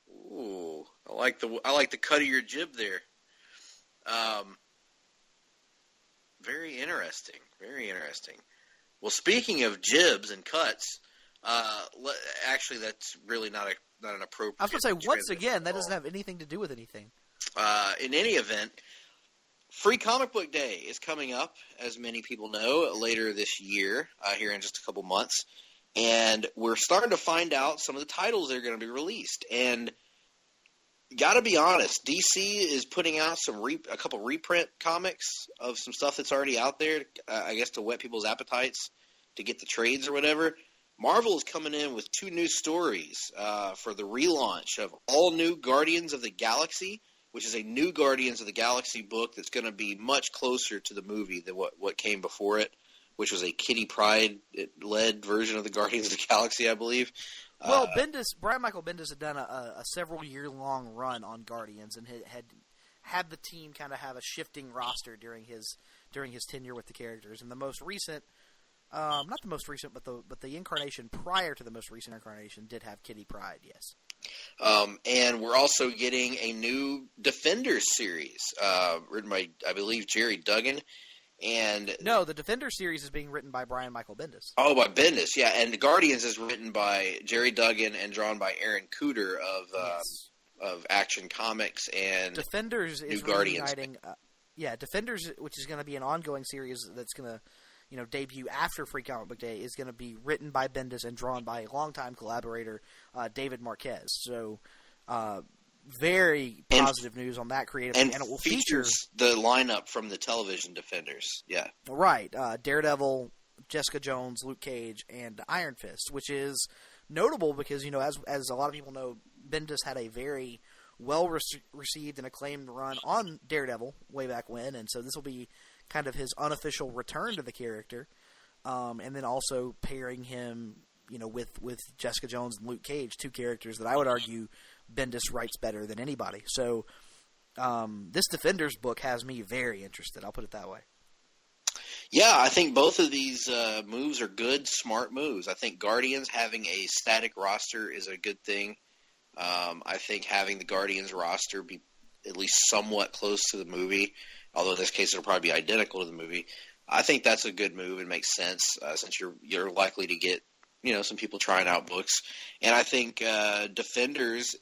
Ooh, I like the cut of your jib there. Very interesting. Very interesting. Well, speaking of jibs and cuts. Actually, that's really not an appropriate. I was going to say, once again, that doesn't have anything to do with anything. In any event, Free Comic Book Day is coming up, as many people know, later this year, here in just a couple months. And we're starting to find out some of the titles that are going to be released. And got to be honest, DC is putting out a couple reprint comics of some stuff that's already out there, I guess to whet people's appetites to get the trades or whatever. Marvel is coming in with 2 new stories for the relaunch of All New Guardians of the Galaxy, which is a new Guardians of the Galaxy book that's going to be much closer to the movie than what came before it, which was a Kitty Pryde-led version of the Guardians of the Galaxy, I believe. Well, Brian Michael Bendis had done a several-year-long run on Guardians and had the team kind of have a shifting roster during his tenure with the characters. And the most recent... not the most recent, but the incarnation prior to the most recent incarnation did have Kitty Pryde, yes. And we're also getting a new Defenders series, written by, I believe, Jerry Duggan. And no, the Defenders series is being written by Brian Michael Bendis. Oh, by Bendis, yeah. And the Guardians is written by Jerry Duggan and drawn by Aaron Cooter of Action Comics and Defenders New is Guardians. Defenders, which is going to be an ongoing series that's going to debut after Free Comic Book Day, is going to be written by Bendis and drawn by longtime collaborator David Marquez. So, very positive news on that creative. And it will feature the lineup from the television Defenders. Yeah. Right. Daredevil, Jessica Jones, Luke Cage, and Iron Fist, which is notable because, as a lot of people know, Bendis had a very well-received and acclaimed run on Daredevil way back when, and so this will be kind of his unofficial return to the character, and then also pairing him, with Jessica Jones and Luke Cage, 2 characters that I would argue Bendis writes better than anybody. So this Defenders book has me very interested. I'll put it that way. Yeah, I think both of these moves are good, smart moves. I think Guardians having a static roster is a good thing. I think having the Guardians roster be at least somewhat close to the movie, although in this case it'll probably be identical to the movie, I think that's a good move and makes sense since you're likely to get some people trying out books. And I think Defenders,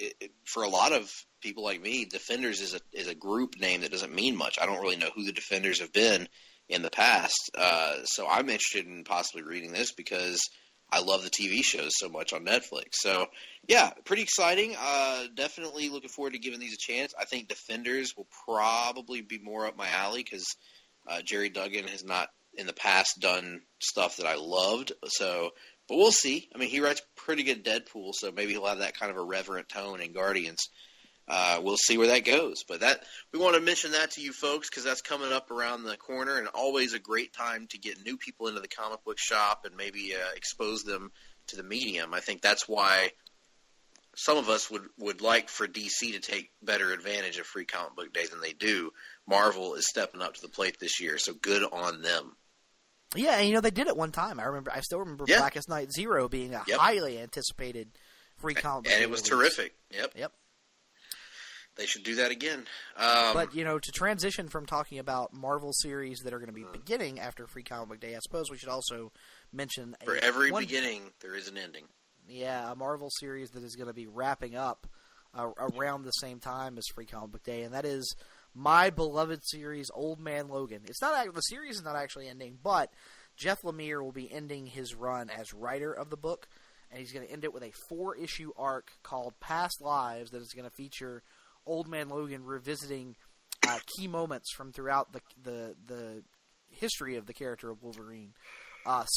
for a lot of people like me, Defenders is a group name that doesn't mean much. I don't really know who the Defenders have been in the past, so I'm interested in possibly reading this because I love the TV shows so much on Netflix. So, yeah, pretty exciting. Definitely looking forward to giving these a chance. I think Defenders will probably be more up my alley because Jerry Duggan has not in the past done stuff that I loved. So, but we'll see. I mean, he writes pretty good Deadpool, so maybe he'll have that kind of irreverent tone in Guardians. We'll see where that goes. But we want to mention that to you folks because that's coming up around the corner and always a great time to get new people into the comic book shop and maybe expose them to the medium. I think that's why some of us would like for DC to take better advantage of Free Comic Book Day than they do. Marvel is stepping up to the plate this year, so good on them. Yeah, and they did it one time. I still remember Blackest Night Zero being a highly anticipated Free Comic Book Day. And it was terrific. Yep. They should do that again. But, to transition from talking about Marvel series that are going to be beginning after Free Comic Book Day, I suppose we should also mention... For every beginning, there is an ending. Yeah, a Marvel series that is going to be wrapping up around the same time as Free Comic Book Day, and that is my beloved series, Old Man Logan. The series is not actually ending, but Jeff Lemire will be ending his run as writer of the book, and he's going to end it with a 4-issue arc called Past Lives that is going to feature Old Man Logan revisiting key moments from throughout the history of the character of Wolverine.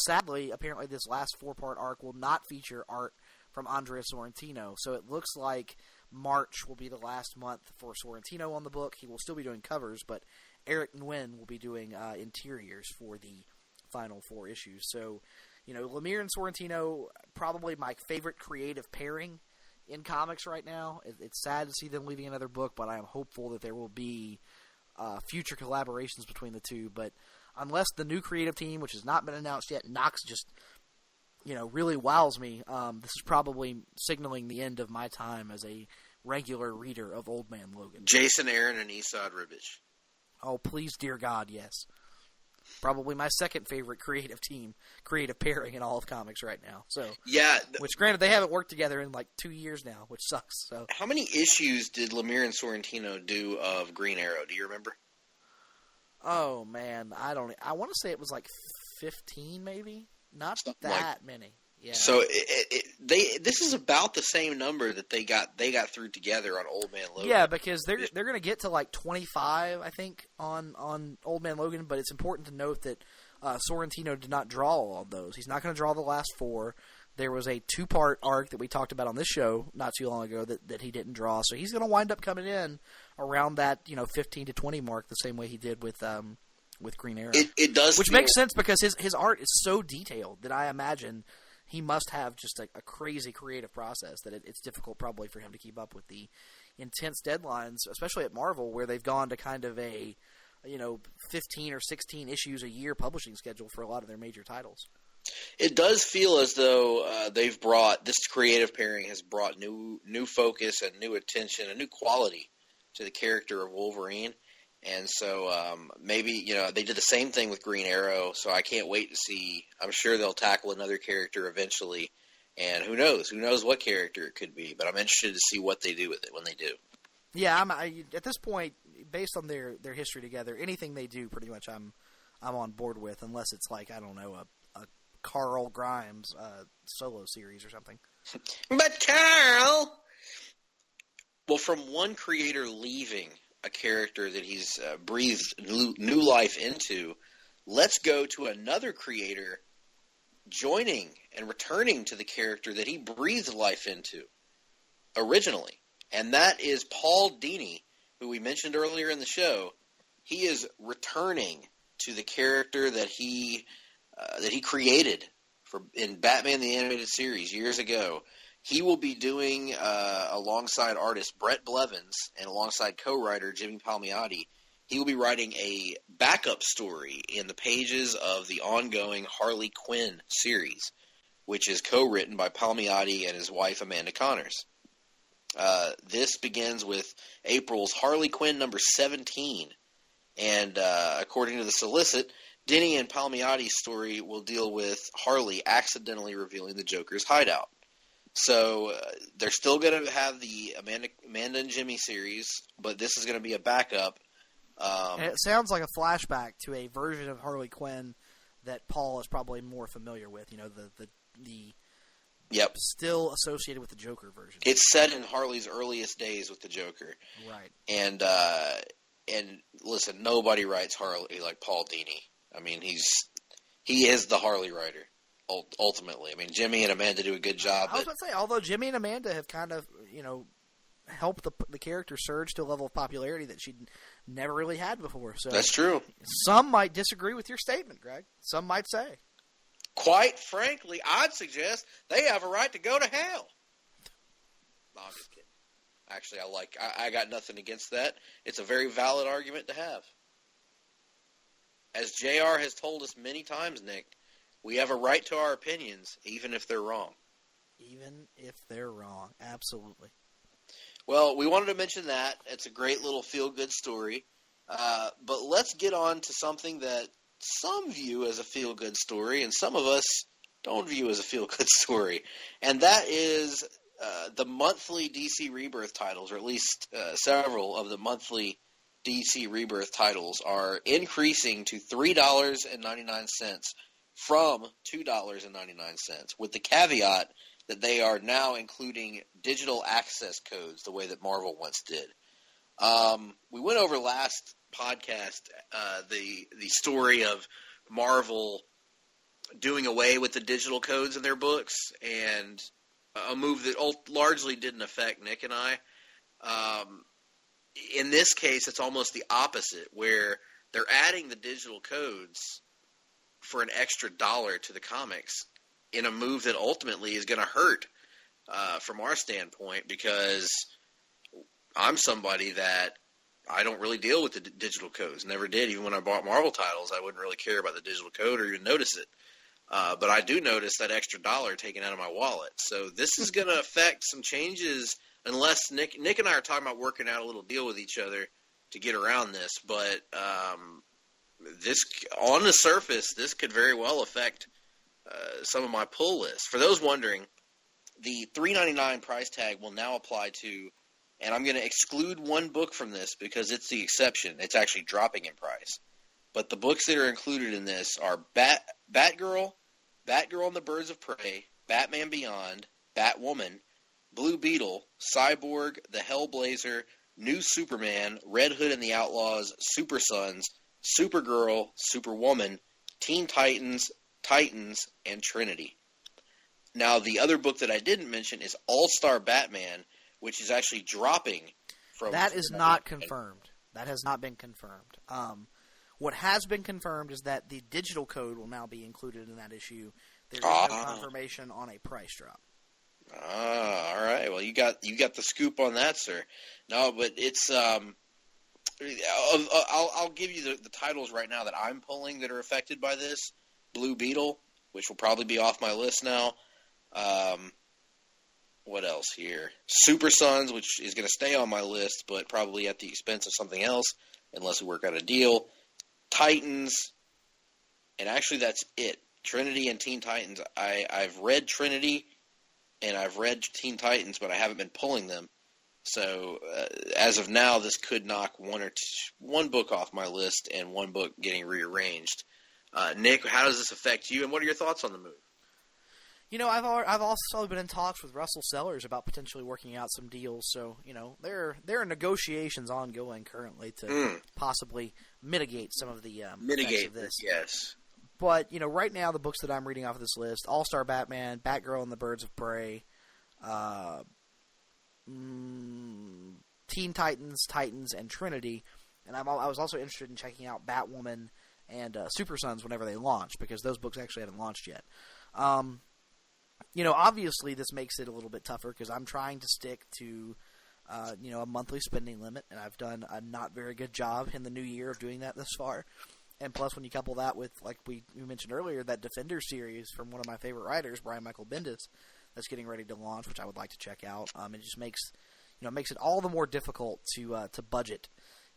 Sadly, apparently this last 4-part arc will not feature art from Andrea Sorrentino, so it looks like March will be the last month for Sorrentino on the book. He will still be doing covers, but Eric Nguyen will be doing interiors for the final 4 issues. So, Lemire and Sorrentino, probably my favorite creative pairing in comics right now. It's sad to see them leaving another book, but I am hopeful that there will be future collaborations between the two. But unless the new creative team, which has not been announced yet, Knox just really wows me, this is probably signaling the end of my time as a regular reader of Old Man Logan. Jason Aaron and Esad Ribic. Oh, please, dear God, yes. Probably my second favorite creative pairing in all of comics right now. So, yeah, which granted they haven't worked together in like 2 years now, which sucks. So, how many issues did Lemire and Sorrentino do of Green Arrow? Do you remember? Oh man, I want to say it was like 15, maybe. Not that many. Yeah. So this is about the same number that they got through together on Old Man Logan. Yeah, because they're going to get to like 25, I think, on Old Man Logan. But it's important to note that Sorrentino did not draw all of those. He's not going to draw the last 4. There was a 2-part arc that we talked about on this show not too long ago that he didn't draw. So he's going to wind up coming in around that 15 to 20 mark, the same way he did with Green Arrow. It does, which makes sense because his art is so detailed that I imagine he must have just a crazy creative process that it's difficult probably for him to keep up with the intense deadlines, especially at Marvel, where they've gone to kind of a 15 or 16 issues a year publishing schedule for a lot of their major titles. It does feel as though they've brought this creative pairing has brought new focus and new attention and new quality to the character of Wolverine. And so maybe, they did the same thing with Green Arrow, so I can't wait to see. I'm sure they'll tackle another character eventually, and who knows what character it could be, but I'm interested to see what they do with it when they do. Yeah, at this point, based on their history together, anything they do pretty much I'm on board with, unless it's like, I don't know, a Carl Grimes solo series or something. But Carl! Well, from one creator leaving a character that he's breathed new life into, let's go to another creator joining and returning to the character that he breathed life into originally. And that is Paul Dini, who we mentioned earlier in the show. He is returning to the character that he created in Batman the Animated Series years ago. He will be doing, alongside artist Brett Blevins and alongside co-writer Jimmy Palmiotti, he will be writing a backup story in the pages of the ongoing Harley Quinn series, which is co-written by Palmiotti and his wife Amanda Connors. This begins with April's Harley Quinn number 17, and according to the solicit, Denny and Palmiotti's story will deal with Harley accidentally revealing the Joker's hideout. So they're still going to have the Amanda and Jimmy series, but this is going to be a backup. And it sounds like a flashback to a version of Harley Quinn that Paul is probably more familiar with. The Yep. Still associated with the Joker version. It's set in Harley's earliest days with the Joker. Right. And listen, nobody writes Harley like Paul Dini. I mean, he is the Harley writer. Ultimately, I mean, Jimmy and Amanda do a good job. I was going to say, although Jimmy and Amanda have kind of, helped the character surge to a level of popularity that she'd never really had before. So that's true. Some might disagree with your statement, Greg. Some might say. Quite frankly, I'd suggest they have a right to go to hell. No, I'm just kidding. Actually, I got nothing against that. It's a very valid argument to have. As JR has told us many times, Nick, we have a right to our opinions, even if they're wrong. Even if they're wrong. Absolutely. Well, we wanted to mention that. It's a great little feel-good story. But let's get on to something that some view as a feel-good story, and some of us don't view as a feel-good story. And that is the monthly DC Rebirth titles, or at least several of the monthly DC Rebirth titles are increasing to $3.99 from $2.99, with the caveat that they are now including digital access codes the way that Marvel once did. We went over last podcast the story of Marvel doing away with the digital codes in their books, and a move that largely didn't affect Nick and I. In this case, it's almost the opposite, where they're adding the digital codes for an extra $1 to the comics in a move that ultimately is going to hurt from our standpoint, because I'm somebody that I don't really deal with the digital codes. Never did. Even when I bought Marvel titles, I wouldn't really care about the digital code or even notice it. But I do notice that extra $1 taken out of my wallet. So this is going to affect some changes unless Nick and I are talking about working out a little deal with each other to get around this. But this, on the surface, this could very well affect some of my pull lists. For those wondering, the $3.99 price tag will now apply to, and I'm going to exclude one book from this because it's the exception. It's actually dropping in price. But the books that are included in this are Batgirl, Batgirl and the Birds of Prey, Batman Beyond, Batwoman, Blue Beetle, Cyborg, The Hellblazer, New Superman, Red Hood and the Outlaws, Super Sons, Supergirl, Superwoman, Teen Titans, Titans, and Trinity. Now, the other book that I didn't mention is All-Star Batman, which is actually dropping from... That is not confirmed. That has not been confirmed. What has been confirmed is that the digital code will now be included in that issue. There's no confirmation on a price drop. All right. Well, you got the scoop on that, sir. No, but it's I'll give you the titles right now that I'm pulling that are affected by this. Blue Beetle, which will probably be off my list now. What else here? Super Sons, which is going to stay on my list, but probably at the expense of something else, unless we work out a deal. Titans, and actually that's it. Trinity and Teen Titans. I've read Trinity, and I've read Teen Titans, but I haven't been pulling them. So as of now, this could knock one book off my list and one book getting rearranged. Nick, how does this affect you, and what are your thoughts on the move? You know, I've also been in talks with Russell Sellers about potentially working out some deals. So, you know, there are negotiations ongoing currently to possibly mitigate some of the effects of this. Yes. But, you know, right now the books that I'm reading off of this list: All-Star Batman, Batgirl and the Birds of Prey, Teen Titans, Titans, and Trinity. And I was also interested in checking out Batwoman and Super Sons whenever they launch, because those books actually haven't launched yet. You know, obviously this makes it a little bit tougher because I'm trying to stick to, you know, a monthly spending limit, and I've done a not very good job in the new year of doing that thus far. And plus, when you couple that with, like we mentioned earlier, that Defender series from one of my favorite writers, Brian Michael Bendis, that's getting ready to launch, which I would like to check out. It just makes it all the more difficult to budget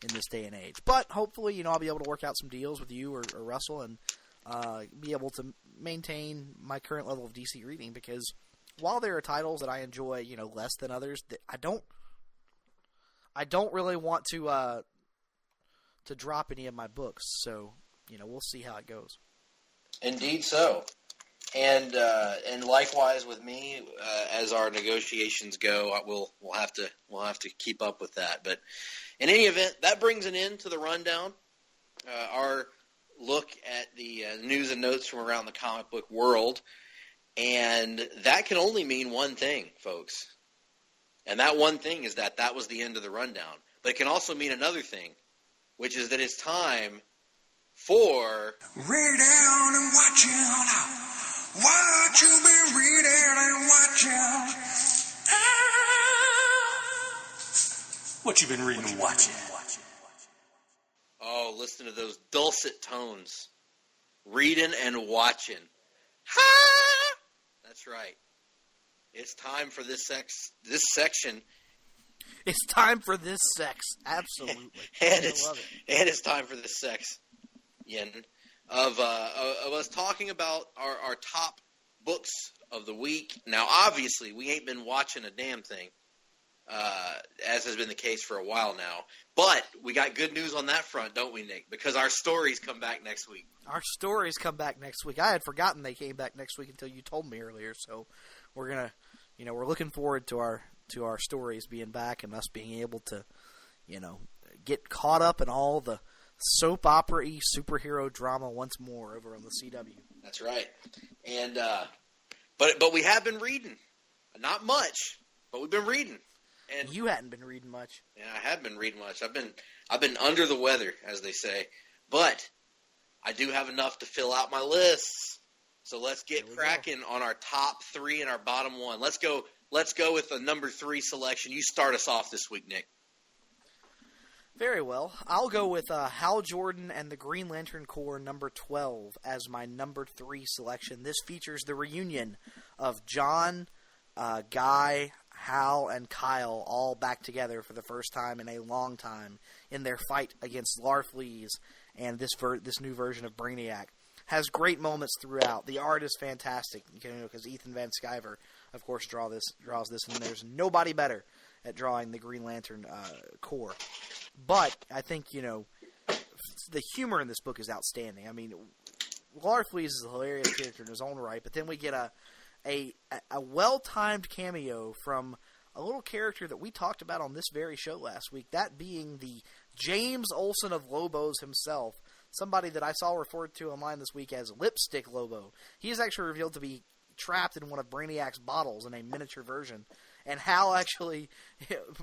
in this day and age. But hopefully, you know, I'll be able to work out some deals with you or Russell and be able to maintain my current level of DC reading, because while there are titles that I enjoy, you know, less than others, I don't really want to drop any of my books. So, you know, we'll see how it goes. Indeed so. And likewise with me, as our negotiations go, we'll have to keep up with that. But in any event, that brings an end to the rundown. Our look at the news and notes from around the comic book world, and that can only mean one thing, folks. And that one thing is that was the end of the rundown. But it can also mean another thing, which is that it's time for Read down and watch out. What you been reading and watching? What you been reading and watching? Oh, listen to those dulcet tones. Reading and watching. Ha! That's right. It's time for this section. It's time for this sex. Absolutely. And it's time for this section of us talking about our top books of the week. Now, obviously, we ain't been watching a damn thing, as has been the case for a while now. But we got good news on that front, don't we, Nick? Because our stories come back next week. Our stories come back next week. I had forgotten they came back next week until you told me earlier. So we're gonna, you know, we're looking forward to our stories being back and us being able to, you know, get caught up in all the soap opera-y superhero drama once more over on the CW. That's right. And but we have been reading, not much, but we've been reading. And you hadn't been reading much. Yeah, I haven't been reading much. I've been under the weather, as they say. But I do have enough to fill out my lists. So let's get cracking on our top 3 and our bottom 1. Let's go with the number 3 selection. You start us off this week, Nick. Very well. I'll go with Hal Jordan and the Green Lantern Corps number 12 as my number 3 selection. This features the reunion of John, Guy, Hal, and Kyle all back together for the first time in a long time in their fight against Larfleeze and this new version of Brainiac. Has great moments throughout. The art is fantastic, because Ethan Van Sciver, of course, draws this, and there's nobody better at drawing the Green Lantern Corps. But I think, the humor in this book is outstanding. I mean, Larfleeze is a hilarious character in his own right, but then we get a well-timed cameo from a little character that we talked about on this very show last week, that being the James Olsen of Lobos himself, somebody that I saw referred to online this week as Lipstick Lobo. He is actually revealed to be trapped in one of Brainiac's bottles in a miniature version. And Hal actually,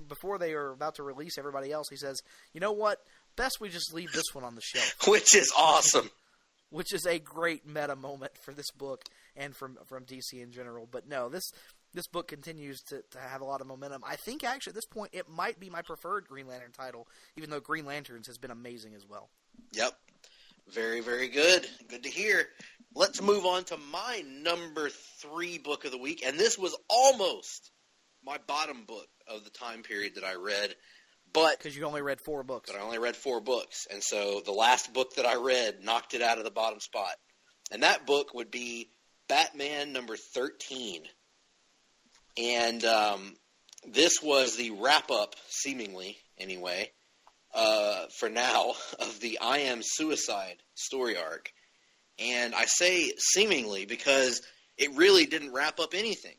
before they are about to release everybody else, he says, you know what, best we just leave this one on the shelf. Which is awesome. Which is a great meta moment for this book and from DC in general. But no, this book continues to have a lot of momentum. I think actually at this point it might be my preferred Green Lantern title, even though Green Lanterns has been amazing as well. Yep. Very, very good. Good to hear. Let's move on to my number 3 book of the week. And this was almost my bottom book of the time period that I read. But because you only read 4 books. But I only read 4 books. And so the last book that I read knocked it out of the bottom spot. And that book would be Batman number 13. And this was the wrap-up, seemingly, anyway, for now, of the I Am Suicide story arc. And I say seemingly because it really didn't wrap up anything.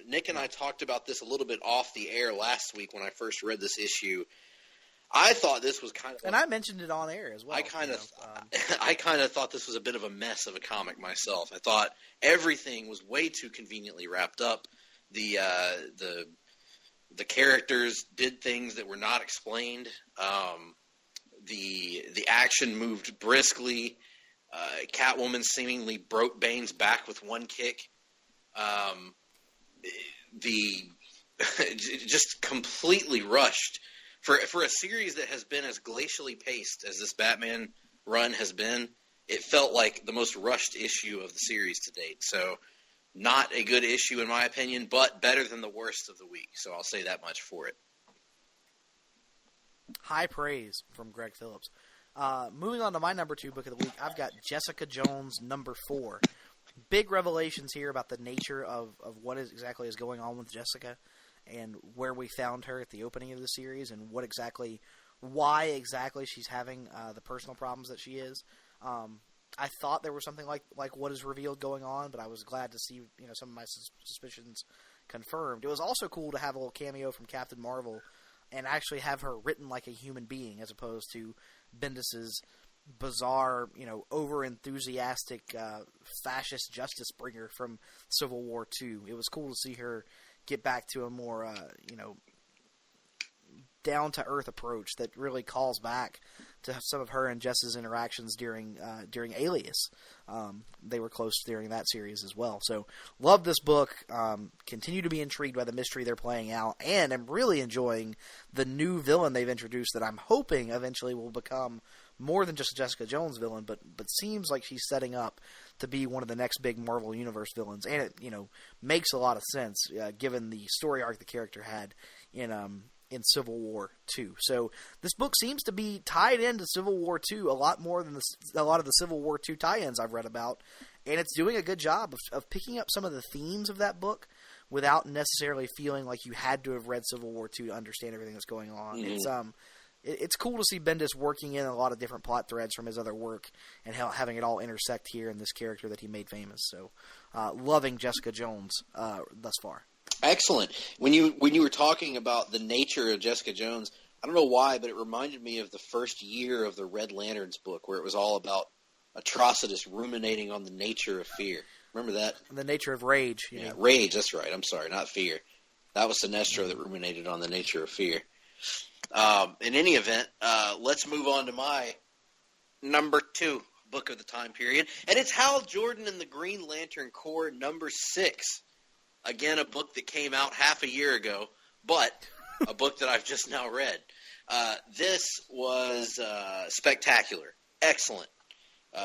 Nick and I talked about this a little bit off the air last week when I first read this issue. I thought this was kind of... And I mentioned it on air as well. I kind of thought this was a bit of a mess of a comic myself. I thought everything was way too conveniently wrapped up. The characters did things that were not explained. The action moved briskly. Catwoman seemingly broke Bane's back with one kick. Just completely rushed for a series that has been as glacially paced as this Batman run has been. It felt like the most rushed issue of the series to date. So, not a good issue in my opinion, but better than the worst of the week. So I'll say that much for it. High praise from Greg Phillips. Moving on to my number 2 book of the week, I've got Jessica Jones number 4. Big revelations here about the nature of what exactly is going on with Jessica and where we found her at the opening of the series and why exactly she's having the personal problems that she is. I thought there was something like what is revealed going on, but I was glad to see some of my suspicions confirmed. It was also cool to have a little cameo from Captain Marvel and actually have her written like a human being as opposed to Bendis's bizarre, over-enthusiastic fascist justice bringer from Civil War II. It was cool to see her get back to a more, down-to-earth approach that really calls back to some of her and Jess's interactions during Alias. They were close during that series as well. So, love this book. Continue to be intrigued by the mystery they're playing out, and I'm really enjoying the new villain they've introduced that I'm hoping eventually will become more than just a Jessica Jones villain, but seems like she's setting up to be one of the next big Marvel Universe villains, and it makes a lot of sense given the story arc the character had in Civil War II. So this book seems to be tied into Civil War II a lot more than a lot of the Civil War II tie-ins I've read about, and it's doing a good job of picking up some of the themes of that book without necessarily feeling like you had to have read Civil War II to understand everything that's going on. Mm-hmm. It's cool to see Bendis working in a lot of different plot threads from his other work and having it all intersect here in this character that he made famous. So, loving Jessica Jones thus far. Excellent. When you were talking about the nature of Jessica Jones, I don't know why, but it reminded me of the first year of the Red Lanterns book, where it was all about Atrocitus ruminating on the nature of fear. Remember that? The nature of rage. Yeah, rage. That's right. I'm sorry, not fear. That was Sinestro that ruminated on the nature of fear. In any event, let's move on to my number 2 book of the time period, and it's Hal Jordan and the Green Lantern Corps number 6. Again, a book that came out half a year ago, but a book that I've just now read. This was spectacular. Excellent.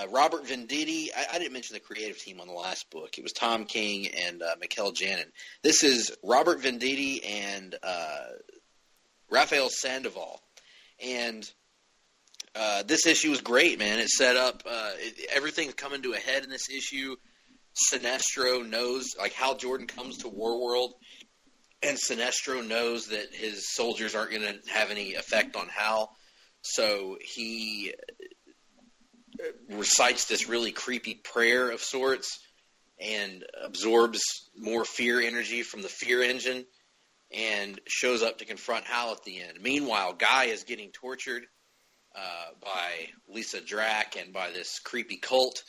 Robert Venditti, I didn't mention the creative team on the last book. It was Tom King and Mikkel Janin. This is Robert Venditti and Raphael Sandoval. And this issue was great, man. It set up everything's coming to a head in this issue. Sinestro knows, like, Hal Jordan comes to Warworld, and Sinestro knows that his soldiers aren't going to have any effect on Hal. So he recites this really creepy prayer of sorts and absorbs more fear energy from the fear engine and shows up to confront Hal at the end. Meanwhile, Guy is getting tortured by Lisa Drack and by this creepy cult.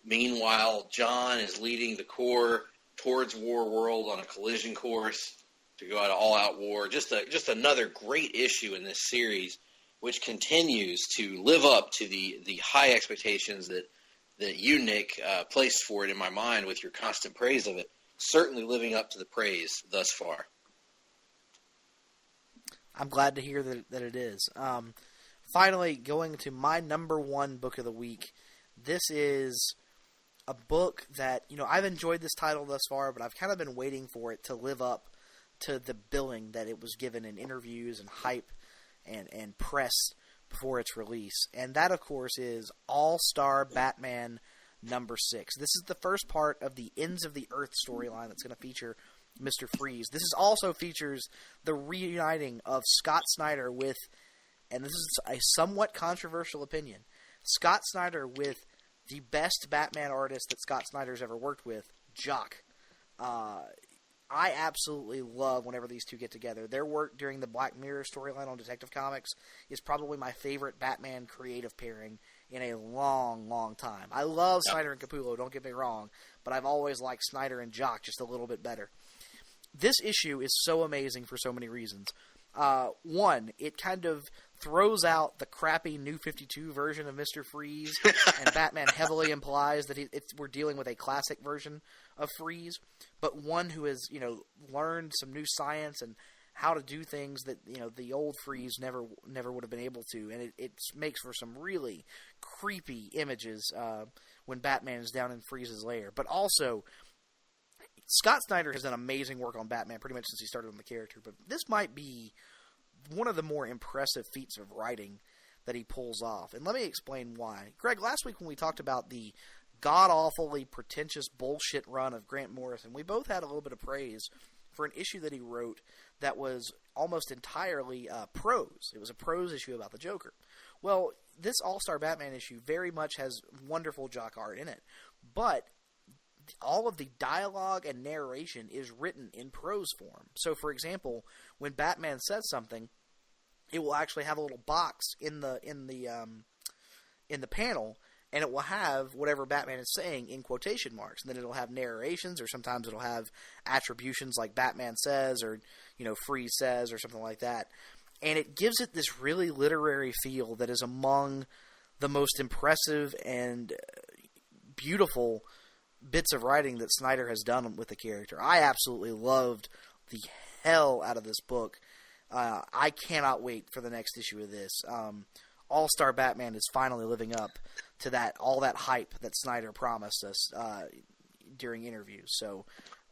Meanwhile, John is leading the Corps towards Warworld on a collision course to go out of all-out war. Just another great issue in this series, which continues to live up to the high expectations that you, Nick, placed for it in my mind with your constant praise of it. Certainly living up to the praise thus far. I'm glad to hear that it is. Finally, going to my number 1 book of the week. This is a book that, I've enjoyed this title thus far, but I've kind of been waiting for it to live up to the billing that it was given in interviews and hype and press before its release. And that, of course, is All-Star Batman number 6. This is the first part of the Ends of the Earth storyline that's going to feature Mr. Freeze. This also features the reuniting of Scott Snyder with, and this is a somewhat controversial opinion, Scott Snyder with the best Batman artist that Scott Snyder's ever worked with, Jock. I absolutely love whenever these two get together. Their work during the Black Mirror storyline on Detective Comics is probably my favorite Batman creative pairing in a long, long time. I love Snyder and Capullo, don't get me wrong, but I've always liked Snyder and Jock just a little bit better. This issue is so amazing for so many reasons. One, it kind of throws out the crappy New 52 version of Mr. Freeze, and Batman heavily implies that we're dealing with a classic version of Freeze, but one who has, learned some new science and how to do things that, the old Freeze never would have been able to, and it makes for some really creepy images when Batman is down in Freeze's lair. But also, Scott Snyder has done amazing work on Batman pretty much since he started on the character, but this might be one of the more impressive feats of writing that he pulls off. And let me explain why. Greg, last week when we talked about the god-awfully pretentious bullshit run of Grant Morrison, we both had a little bit of praise for an issue that he wrote that was almost entirely prose. It was a prose issue about the Joker. Well, this All-Star Batman issue very much has wonderful Jock art in it, but all of the dialogue and narration is written in prose form. So, for example, when Batman says something, it will actually have a little box in the panel, and it will have whatever Batman is saying in quotation marks. And then it'll have narrations, or sometimes it'll have attributions like Batman says, or Freeze says, or something like that. And it gives it this really literary feel that is among the most impressive and beautiful bits of writing that Snyder has done with the character. I absolutely loved the hell out of this book. I cannot wait for the next issue of this. All-Star Batman is finally living up to all that hype that Snyder promised us during interviews. So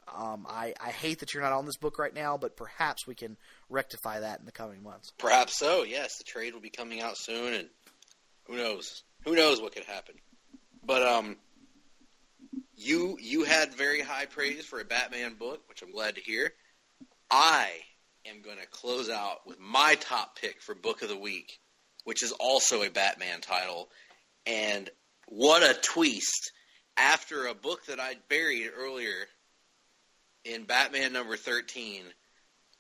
I hate that you're not on this book right now, but perhaps we can rectify that in the coming months. Perhaps so, yes. The trade will be coming out soon, and who knows? Who knows what could happen? But you had very high praise for a Batman book, which I'm glad to hear. I am going to close out with my top pick for Book of the Week, which is also a Batman title. And what a twist. After a book that I'd buried earlier in Batman number 13,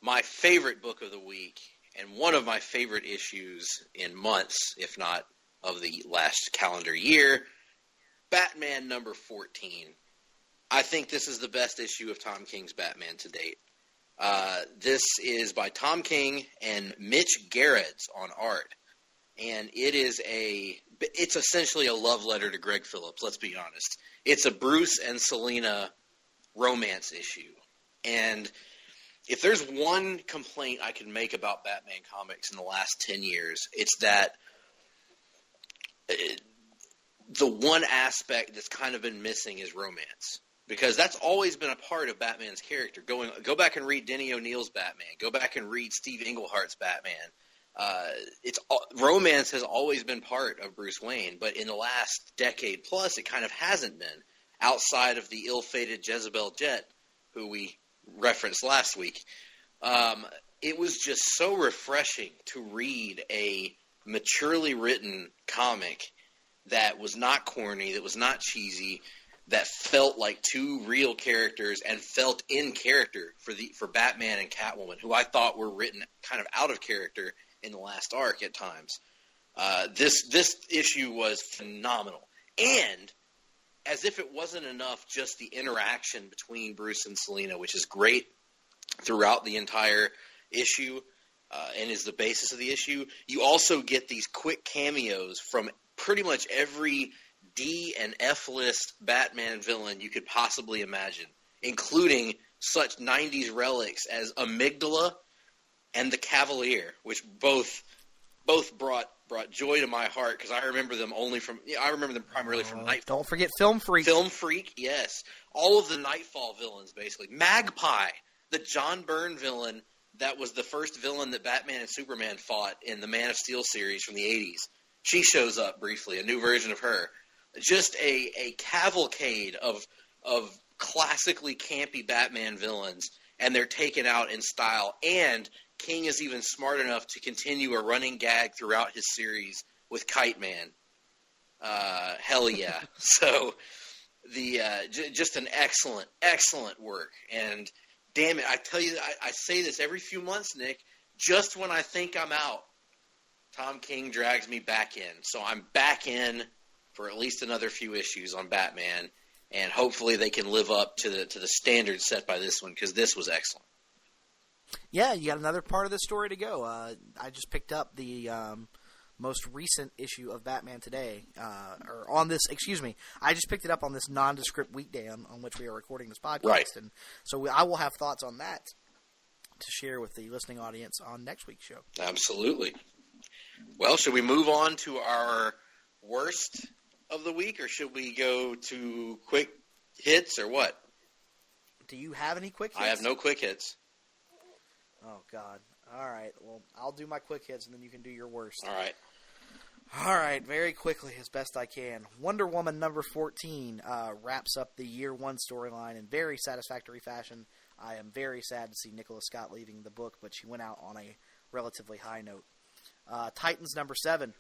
my favorite book of the week, and one of my favorite issues in months, if not of the last calendar year, Batman number 14. I think this is the best issue of Tom King's Batman to date. This is by Tom King and Mitch Gerrits on art. and it's essentially a love letter to Greg Phillips, let's be honest. It's a Bruce and Selina romance issue. And if there's one complaint I can make about Batman comics in the last 10 years, it's that the one aspect that's kind of been missing is romance. Because that's always been a part of Batman's character. Go back and read Denny O'Neil's Batman. Go back and read Steve Englehart's Batman. Romance has always been part of Bruce Wayne, but in the last decade plus, it kind of hasn't been, outside of the ill-fated Jezebel Jet, who we referenced last week. It was just so refreshing to read a maturely written comic that was not corny, that was not cheesy, that felt like two real characters and felt in character for Batman and Catwoman, who I thought were written kind of out of character in the last arc at times. This issue was phenomenal. And as if it wasn't enough, just the interaction between Bruce and Selina, which is great throughout the entire issue and is the basis of the issue, you also get these quick cameos from pretty much every D and F list Batman villain you could possibly imagine, including such 90s relics as Amygdala and the Cavalier, which both brought joy to my heart because I remember them primarily from Nightfall. Don't forget Film Freak. Film Freak, yes. All of the Nightfall villains, basically. Magpie, the John Byrne villain that was the first villain that Batman and Superman fought in the Man of Steel series from the 80s. She shows up briefly, a new version of her. Just a cavalcade of classically campy Batman villains, and they're taken out in style. And King is even smart enough to continue a running gag throughout his series with Kite Man. Hell yeah. So just an excellent work. And damn it, I tell you, I say this every few months, Nick, just when I think I'm out, Tom King drags me back in. So I'm back in for at least another few issues on Batman, and hopefully they can live up to the standards set by this one, because this was excellent. Yeah, you got another part of the story to go. I just picked up the most recent issue of Batman Today, I just picked it up on this nondescript weekday on which we are recording this podcast, right. And so I will have thoughts on that to share with the listening audience on next week's show. Absolutely. Well, should we move on to our worst of the week, or should we go to quick hits, or what? Do you have any quick hits? I have no quick hits. Oh, God. All right. Well, I'll do my quick hits, and then you can do your worst. All right. All right. Very quickly, as best I can. Wonder Woman number 14 wraps up the Year 1 storyline in very satisfactory fashion. I am very sad to see Nicola Scott leaving the book, but she went out on a relatively high note. Titans number 7.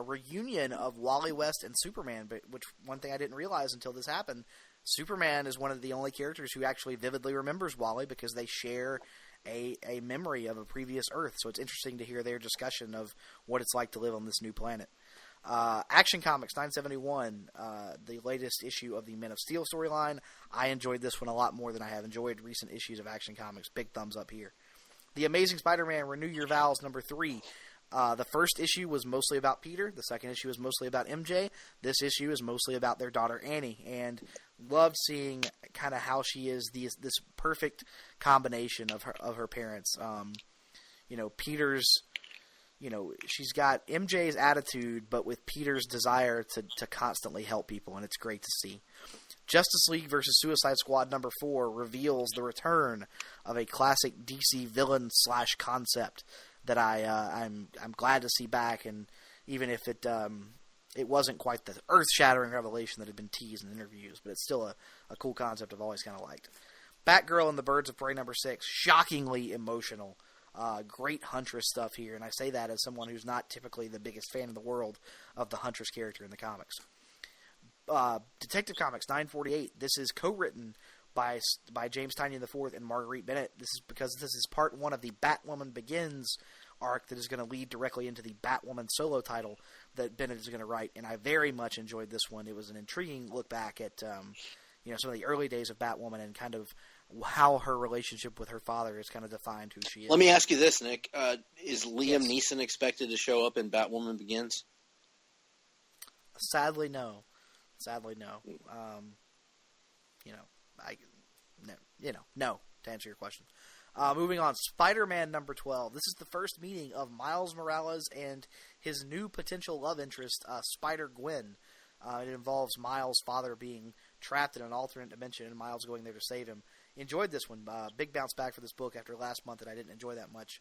Reunion of Wally West and Superman, but which one thing I didn't realize until this happened, Superman is one of the only characters who actually vividly remembers Wally because they share a memory of a previous Earth. So it's interesting to hear their discussion of what it's like to live on this new planet. Action Comics 971, the latest issue of the Men of Steel storyline. I enjoyed this one a lot more than I have enjoyed recent issues of Action Comics. Big thumbs up here. The Amazing Spider-Man Renew Your Vows number 3. The first issue was mostly about Peter. The second issue was mostly about MJ. This issue is mostly about their daughter Annie, and loved seeing kind of how she is this perfect combination of her parents. Peter's, she's got MJ's attitude, but with Peter's desire to constantly help people, and it's great to see. Justice League vs. Suicide Squad number 4 reveals the return of a classic DC villain / concept that I'm glad to see back, and even if it wasn't quite the earth-shattering revelation that had been teased in interviews, but it's still a cool concept I've always kind of liked. Batgirl and the Birds of Prey number 6, shockingly emotional. Great Huntress stuff here, and I say that as someone who's not typically the biggest fan in the world of the Huntress character in the comics. Detective Comics 948, this is co-written by James Tynion IV and Marguerite Bennett. This is because this is part 1 of the Batwoman Begins arc that is going to lead directly into the Batwoman solo title that Bennett is going to write, and I very much enjoyed this one. It was an intriguing look back at some of the early days of Batwoman and kind of how her relationship with her father has kind of defined who she is. Let me ask you this, Nick. Is Liam Neeson expected to show up in Batwoman Begins? Sadly, no. No, to answer your question. Moving on, Spider-Man number 12. This is the first meeting of Miles Morales and his new potential love interest, Spider-Gwen. It involves Miles' father being trapped in an alternate dimension and Miles going there to save him. Enjoyed this one. Big bounce back for this book after last month that I didn't enjoy that much.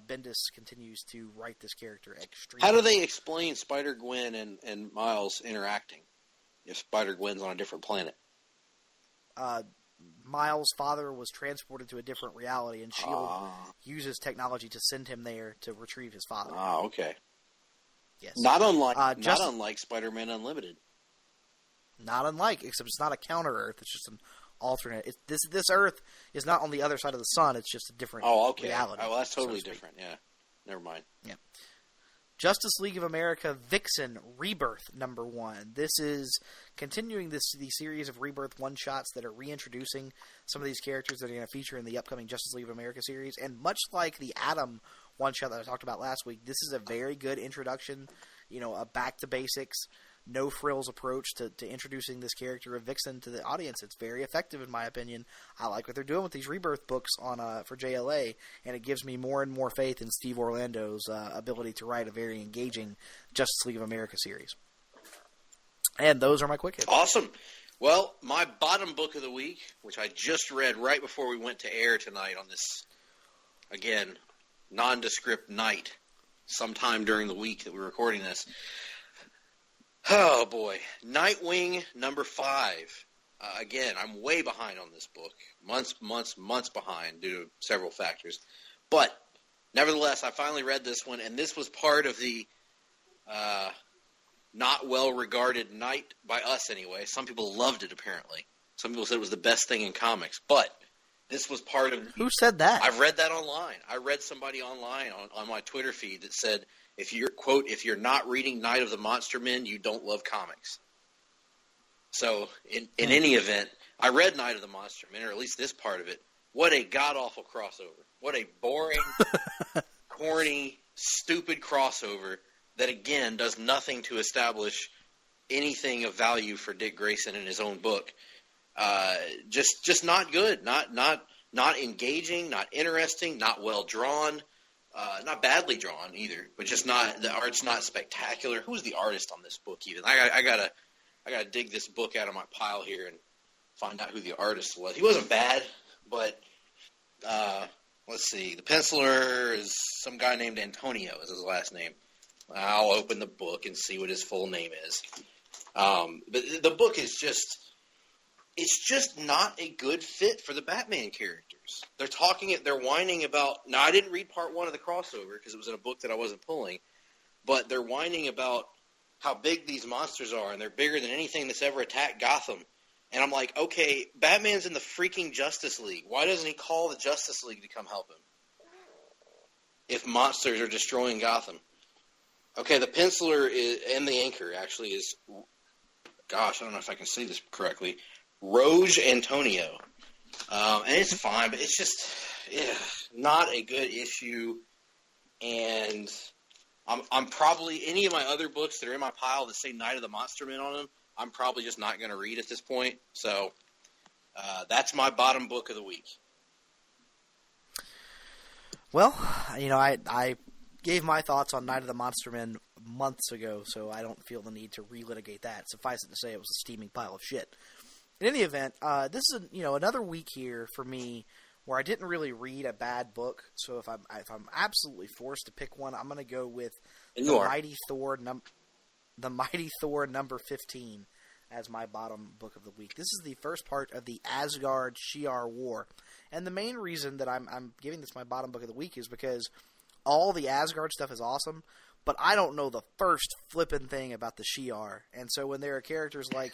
Bendis continues to write this character extremely. How do they explain Spider-Gwen and Miles interacting if Spider-Gwen's on a different planet? Miles' father was transported to a different reality, and S.H.I.E.L.D. uses technology to send him there to retrieve his father. Okay. Yes. Not unlike Spider-Man Unlimited. Not unlike, except it's not a counter Earth. It's just an alternate. This Earth is not on the other side of the sun. It's just a different reality. Oh, well, that's totally different. Yeah. Never mind. Yeah. Justice League of America Vixen Rebirth number 1. This is continuing the series of Rebirth one-shots that are reintroducing some of these characters that are going to feature in the upcoming Justice League of America series. And much like the Atom one-shot that I talked about last week, this is a very good introduction, a back-to-basics, no-frills approach to introducing this character of Vixen to the audience. It's very effective, in my opinion. I like what they're doing with these Rebirth books for JLA, and it gives me more and more faith in Steve Orlando's ability to write a very engaging Justice League of America series. And those are my quick hits. Awesome. Well, my bottom book of the week, which I just read right before we went to air tonight on this, again, nondescript night, sometime during the week that we're recording this. Oh, boy. Nightwing number 5. Again, I'm way behind on this book. Months behind due to several factors. But, nevertheless, I finally read this one, and this was part of the not well-regarded night, by us anyway. Some people loved it, apparently. Some people said it was the best thing in comics. But this was part of... Who said that? I've read that online. I read somebody online on my Twitter feed that said... If you're not reading Night of the Monster Men, you don't love comics. So, in any event, I read Night of the Monster Men, or at least this part of it. What a god-awful crossover. What a boring, corny, stupid crossover that, again, does nothing to establish anything of value for Dick Grayson in his own book. Just not good. Not engaging, not interesting, not well-drawn. Not badly drawn either, but just not, the art's not spectacular. Who's the artist on this book even? I gotta dig this book out of my pile here and find out who the artist was. He wasn't bad, but let's see. The penciler is some guy named Antonio is his last name. I'll open the book and see what his full name is. But the book is just not a good fit for the Batman characters. They're whining about, now I didn't read part 1 of the crossover because it was in a book that I wasn't pulling, but they're whining about how big these monsters are, and they're bigger than anything that's ever attacked Gotham. And I'm like, okay, Batman's in the freaking Justice League. Why doesn't he call the Justice League to come help him? If monsters are destroying Gotham. Okay, the penciler and the anchor actually is, gosh, I don't know if I can say this correctly, Roge Antonio. And it's fine, but it's just not a good issue. And I'm probably, any of my other books that are in my pile that say Night of the Monster Men on them, I'm probably just not going to read at this point. So that's my bottom book of the week. Well, I gave my thoughts on Night of the Monster Men months ago, so I don't feel the need to relitigate that. Suffice it to say, it was a steaming pile of shit. In any event, this is another week here for me where I didn't really read a bad book. So if I'm absolutely forced to pick one, I'm going to go with the Mighty Thor number 15 as my bottom book of the week. This is the first part of the Asgard Shi'ar War, and the main reason that I'm giving this my bottom book of the week is because all the Asgard stuff is awesome, but I don't know the first flippin' thing about the Shi'ar, and so when there are characters like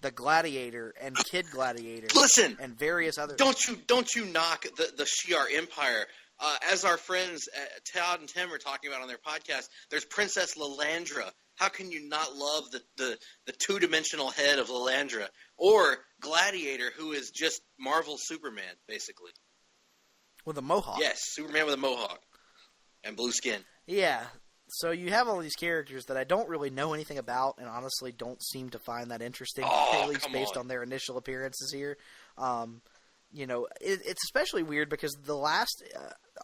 the Gladiator and Kid Gladiator, listen, and various other. Don't you knock the Shi'ar Empire? As our friends Todd and Tim are talking about on their podcast, there's Princess Lilandra how can you not love the two-dimensional head of Lilandra, or Gladiator, who is just Marvel's Superman, basically. With a mohawk. Yes, Superman with a mohawk and blue skin. Yeah. So you have all these characters that I don't really know anything about, and honestly don't seem to find that interesting, at least based on their initial appearances here. It's especially weird because the last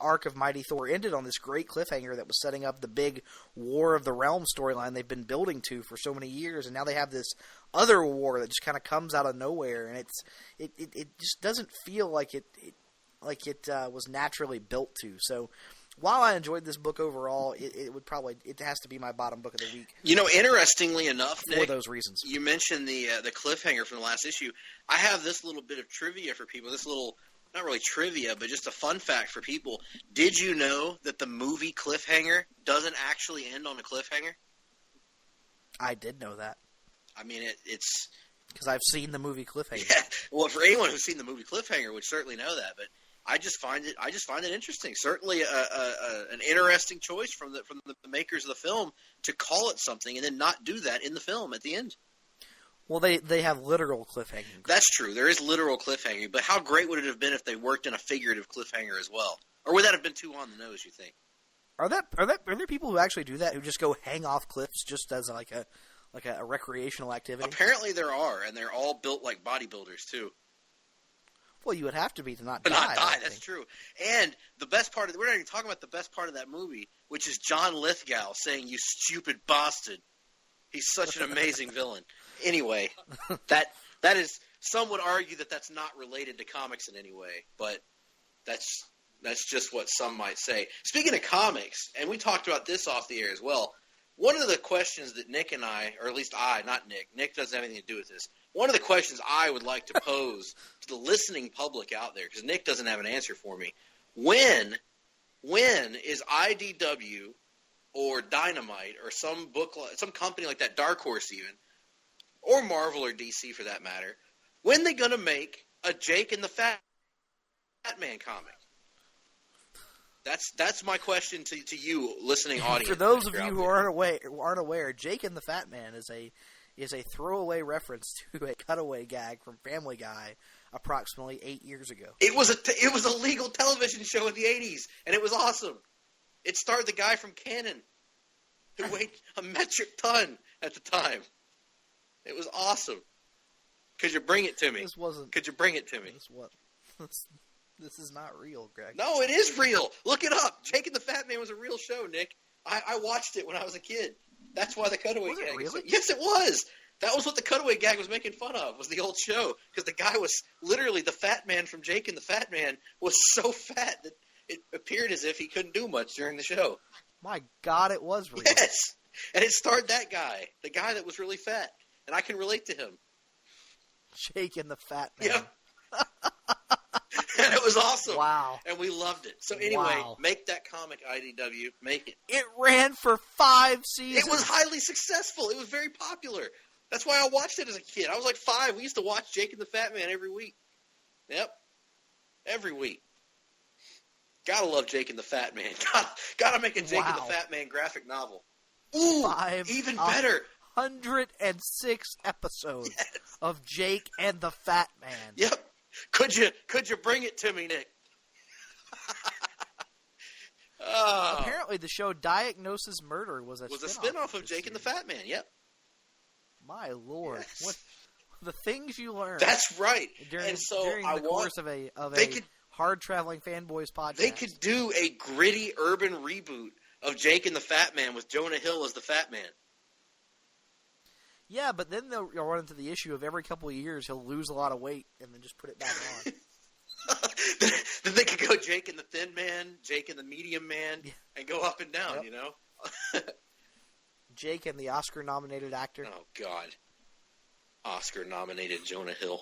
arc of Mighty Thor ended on this great cliffhanger that was setting up the big War of the Realm storyline they've been building to for so many years, and now they have this other war that just kind of comes out of nowhere, and it just doesn't feel like it was naturally built to. So while I enjoyed this book overall, it has to be my bottom book of the week. Interestingly enough, for Nick, those reasons. You mentioned the cliffhanger from the last issue. I have this little bit of trivia for people. This little, not really trivia, but just a fun fact for people. Did you know that the movie Cliffhanger doesn't actually end on a cliffhanger? I did know that. I mean, it's because I've seen the movie Cliffhanger. Yeah. Well, for anyone who's seen the movie Cliffhanger would certainly know that, but I just find it interesting. Certainly an interesting choice from the makers of the film to call it something and then not do that in the film at the end. Well, they have literal cliffhanging. That's true. There is literal cliffhanging, but how great would it have been if they worked in a figurative cliffhanger as well? Or would that have been too on the nose, you think? Are there people who actually do that, who just go hang off cliffs just as like a recreational activity? Apparently there are, and they're all built like bodybuilders too. Well, you would have to be to not die. Not die, that's true. And the best part we're not even talking about the best part of that movie, which is John Lithgow saying, "You stupid bastard." He's such an amazing villain. Anyway, that is, some would argue that that's not related to comics in any way, but that's just what some might say. Speaking of comics, and we talked about this off the air as well, one of the questions that Nick and I, or at least I, not Nick doesn't have anything to do with this, one of the questions I would like to pose to the listening public out there, because Nick doesn't have an answer for me, when is IDW or Dynamite or some company like that, Dark Horse even, or Marvel or DC for that matter, when they going to make a Jake and the Fat Man comic? That's my question to you, listening audience. For those of you who aren't aware, Jake and the Fat Man is a throwaway reference to a cutaway gag from Family Guy approximately 8 years ago. It was a legal television show in the 80s, and it was awesome. It starred the guy from Cannon, who weighed a metric ton at the time. It was awesome. Could you bring it to me? Could you bring it to me? This is not real, Greg. No, it is real. Look it up. Jake and the Fat Man was a real show, Nick. I watched it when I was a kid. That's why the cutaway was gag. It really? Yes, it was. That was what the cutaway gag was making fun of, was the old show. Because the guy was literally, the Fat Man from Jake and the Fat Man was so fat that it appeared as if he couldn't do much during the show. My God, it was real. Yes. And it starred that guy, the guy that was really fat. And I can relate to him. Jake and the Fat Man. Yep. And it was awesome. Wow. And we loved it. So anyway, Make that comic, IDW. Make it. It ran for 5 seasons. It was highly successful. It was very popular. That's why I watched it as a kid. I was like 5. We used to watch Jake and the Fat Man every week. Yep. Every week. Gotta love Jake and the Fat Man. Gotta make a Jake and the Fat Man graphic novel. Ooh, even better. 106 episodes of Jake and the Fat Man. Yep. Could you bring it to me, Nick? Apparently, the show Diagnosis Murder was a spinoff of Jake and the Fat Man. Yep. My Lord, what the things you learn. That's right. During the course of a Hard-Traveling Fanboys podcast. They could do a gritty urban reboot of Jake and the Fat Man with Jonah Hill as the Fat Man. Yeah, but then they'll run into the issue of every couple of years he'll lose a lot of weight and then just put it back on. Then they could go Jake and the Thin Man, Jake and the Medium Man, and go up and down, you know? Jake and the Oscar-nominated actor. Oh, God. Oscar-nominated Jonah Hill.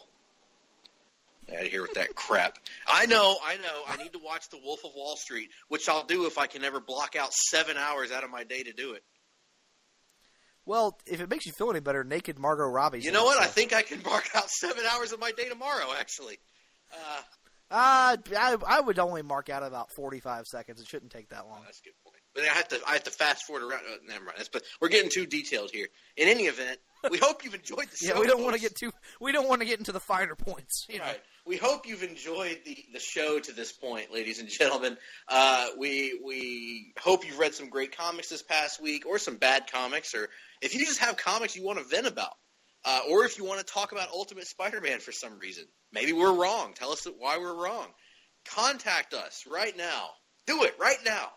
Out of here with that crap. I know. I need to watch The Wolf of Wall Street, which I'll do if I can ever block out 7 hours out of my day to do it. Well, if it makes you feel any better, Naked Margot Robbie's. You know what? I think I can mark out 7 hours of my day tomorrow, actually. I would only mark out about 45 seconds. It shouldn't take that long. That's a good point. But I have to fast forward around. Never mind. But we're getting too detailed here. In any event, we hope you've enjoyed the show. Yeah, we don't want to get into the finer points. You know. Right. We hope you've enjoyed the show to this point, ladies and gentlemen. We hope you've read some great comics this past week, or some bad comics, or if you just have comics you want to vent about, or if you want to talk about Ultimate Spider-Man for some reason. Maybe we're wrong. Tell us why we're wrong. Contact us right now. Do it right now.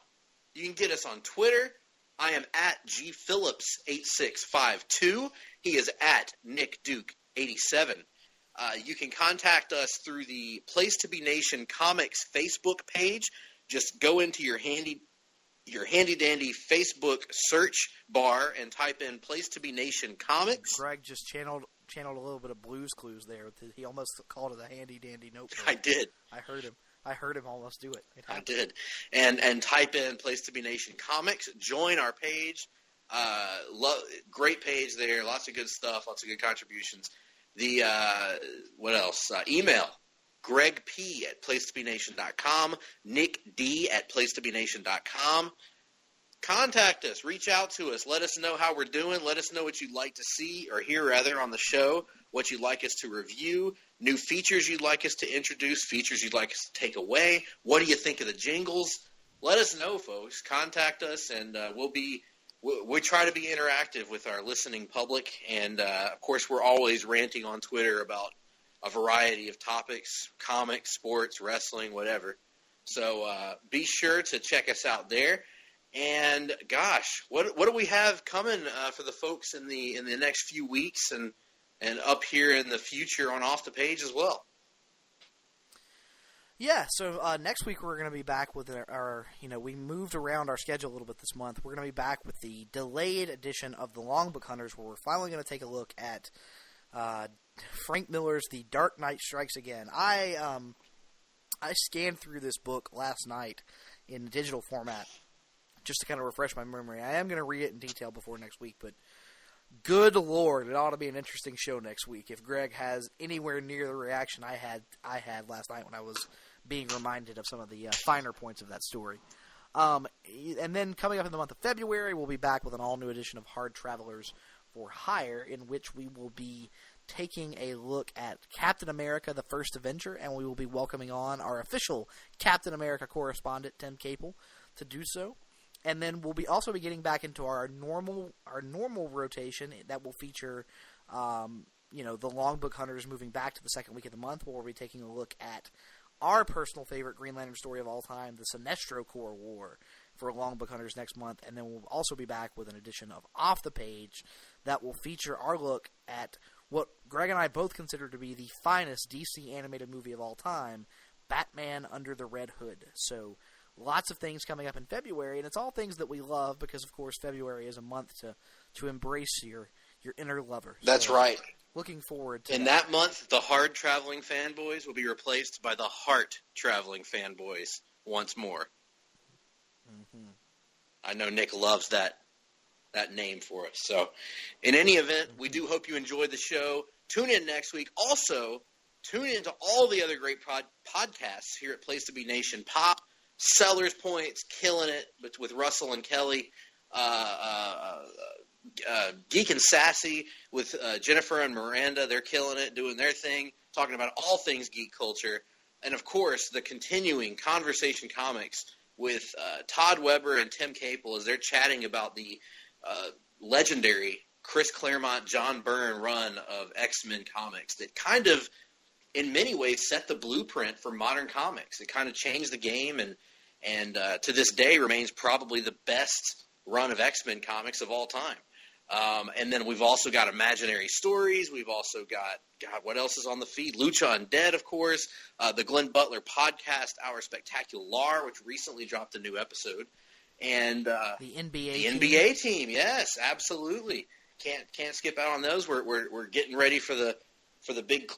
You can get us on Twitter. I am at gphillips8652. He is at Nick Duke 87. You can contact us through the Place to Be Nation Comics Facebook page. Just go into your handy dandy Facebook search bar and type in Place to Be Nation Comics. Greg just channeled a little bit of Blue's Clues there. He almost called it a handy dandy notebook. I did. I heard him almost do it. I did. And type in Place to Be Nation Comics. Join our page. Great page there. Lots of good stuff. Lots of good contributions. What else? Email Greg P at placetobenation.com, Nick D at placetobenation.com. Contact us. Reach out to us. Let us know how we're doing. Let us know what you'd like to see or hear rather on the show, what you'd like us to review, new features you'd like us to introduce, features you'd like us to take away. What do you think of the jingles? Let us know, folks. Contact us, and we try to be interactive with our listening public. And, of course, we're always ranting on Twitter about a variety of topics, comics, sports, wrestling, whatever. So be sure to check us out there. And gosh, what do we have coming for the folks in the next few weeks and up here in the future on Off the Page as well? Yeah, so next week we're going to be back with our we moved around our schedule a little bit this month. We're going to be back with the delayed edition of The Long Book Hunters, where we're finally going to take a look at Frank Miller's The Dark Knight Strikes Again. I scanned through this book last night in digital format, just to kind of refresh my memory. I am going to read it in detail before next week, but good Lord, it ought to be an interesting show next week if Greg has anywhere near the reaction I had last night when I was being reminded of some of the finer points of that story. And then coming up in the month of February, we'll be back with an all-new edition of Hard Travelers for Hire, in which we will be taking a look at Captain America, the First Avenger, and we will be welcoming on our official Captain America correspondent, Tim Capel, to do so. And then we'll also be getting back into our normal rotation that will feature, the Long Book Hunters moving back to the second week of the month, where we'll be taking a look at our personal favorite Green Lantern story of all time, the Sinestro Corps War, for Long Book Hunters next month. And then we'll also be back with an edition of Off the Page that will feature our look at what Greg and I both consider to be the finest DC animated movie of all time, Batman Under the Red Hood. So lots of things coming up in February, and it's all things that we love because, of course, February is a month to embrace your inner lover. That's right. Looking forward to that month, the Hard-Traveling Fanboys will be replaced by the Heart-Traveling Fanboys once more. Mm-hmm. I know Nick loves that name for us. So, in any event, we do hope you enjoyed the show. Tune in next week. Also, tune in to all the other great podcasts here at Place to Be Nation. Pop, Sellers Points, killing it with Russell and Kelly. Geek and Sassy with Jennifer and Miranda. They're killing it, doing their thing, talking about all things geek culture. And, of course, the continuing Conversation Comics with Todd Weber and Tim Capel as they're chatting about the legendary Chris Claremont, John Byrne run of X-Men comics that kind of, in many ways, set the blueprint for modern comics. It kind of changed the game and to this day remains probably the best run of X-Men comics of all time. And then we've also got Imaginary Stories. We've also got, what else is on the feed? Lucha Undead, of course. The Glenn Butler podcast, Our Spectacular, which recently dropped a new episode. And the NBA team, yes, absolutely. Can't skip out on those. We're getting ready for the big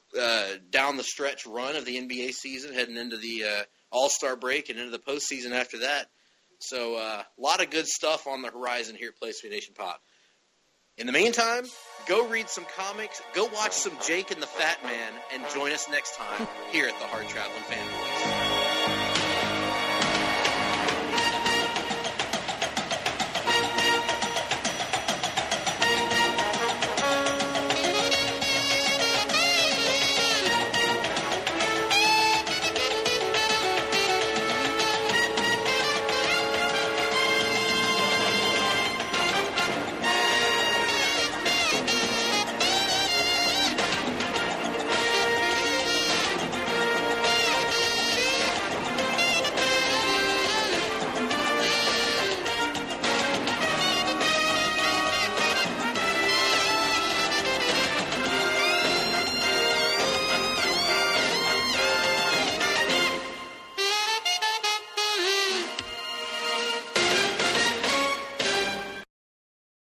down the stretch run of the NBA season, heading into the All-Star break and into the postseason after that. So a lot of good stuff on the horizon here at Place to Be Nation Pop. In the meantime, go read some comics, go watch some Jake and the Fat Man, and join us next time here at the Hard-Traveling Fanboys.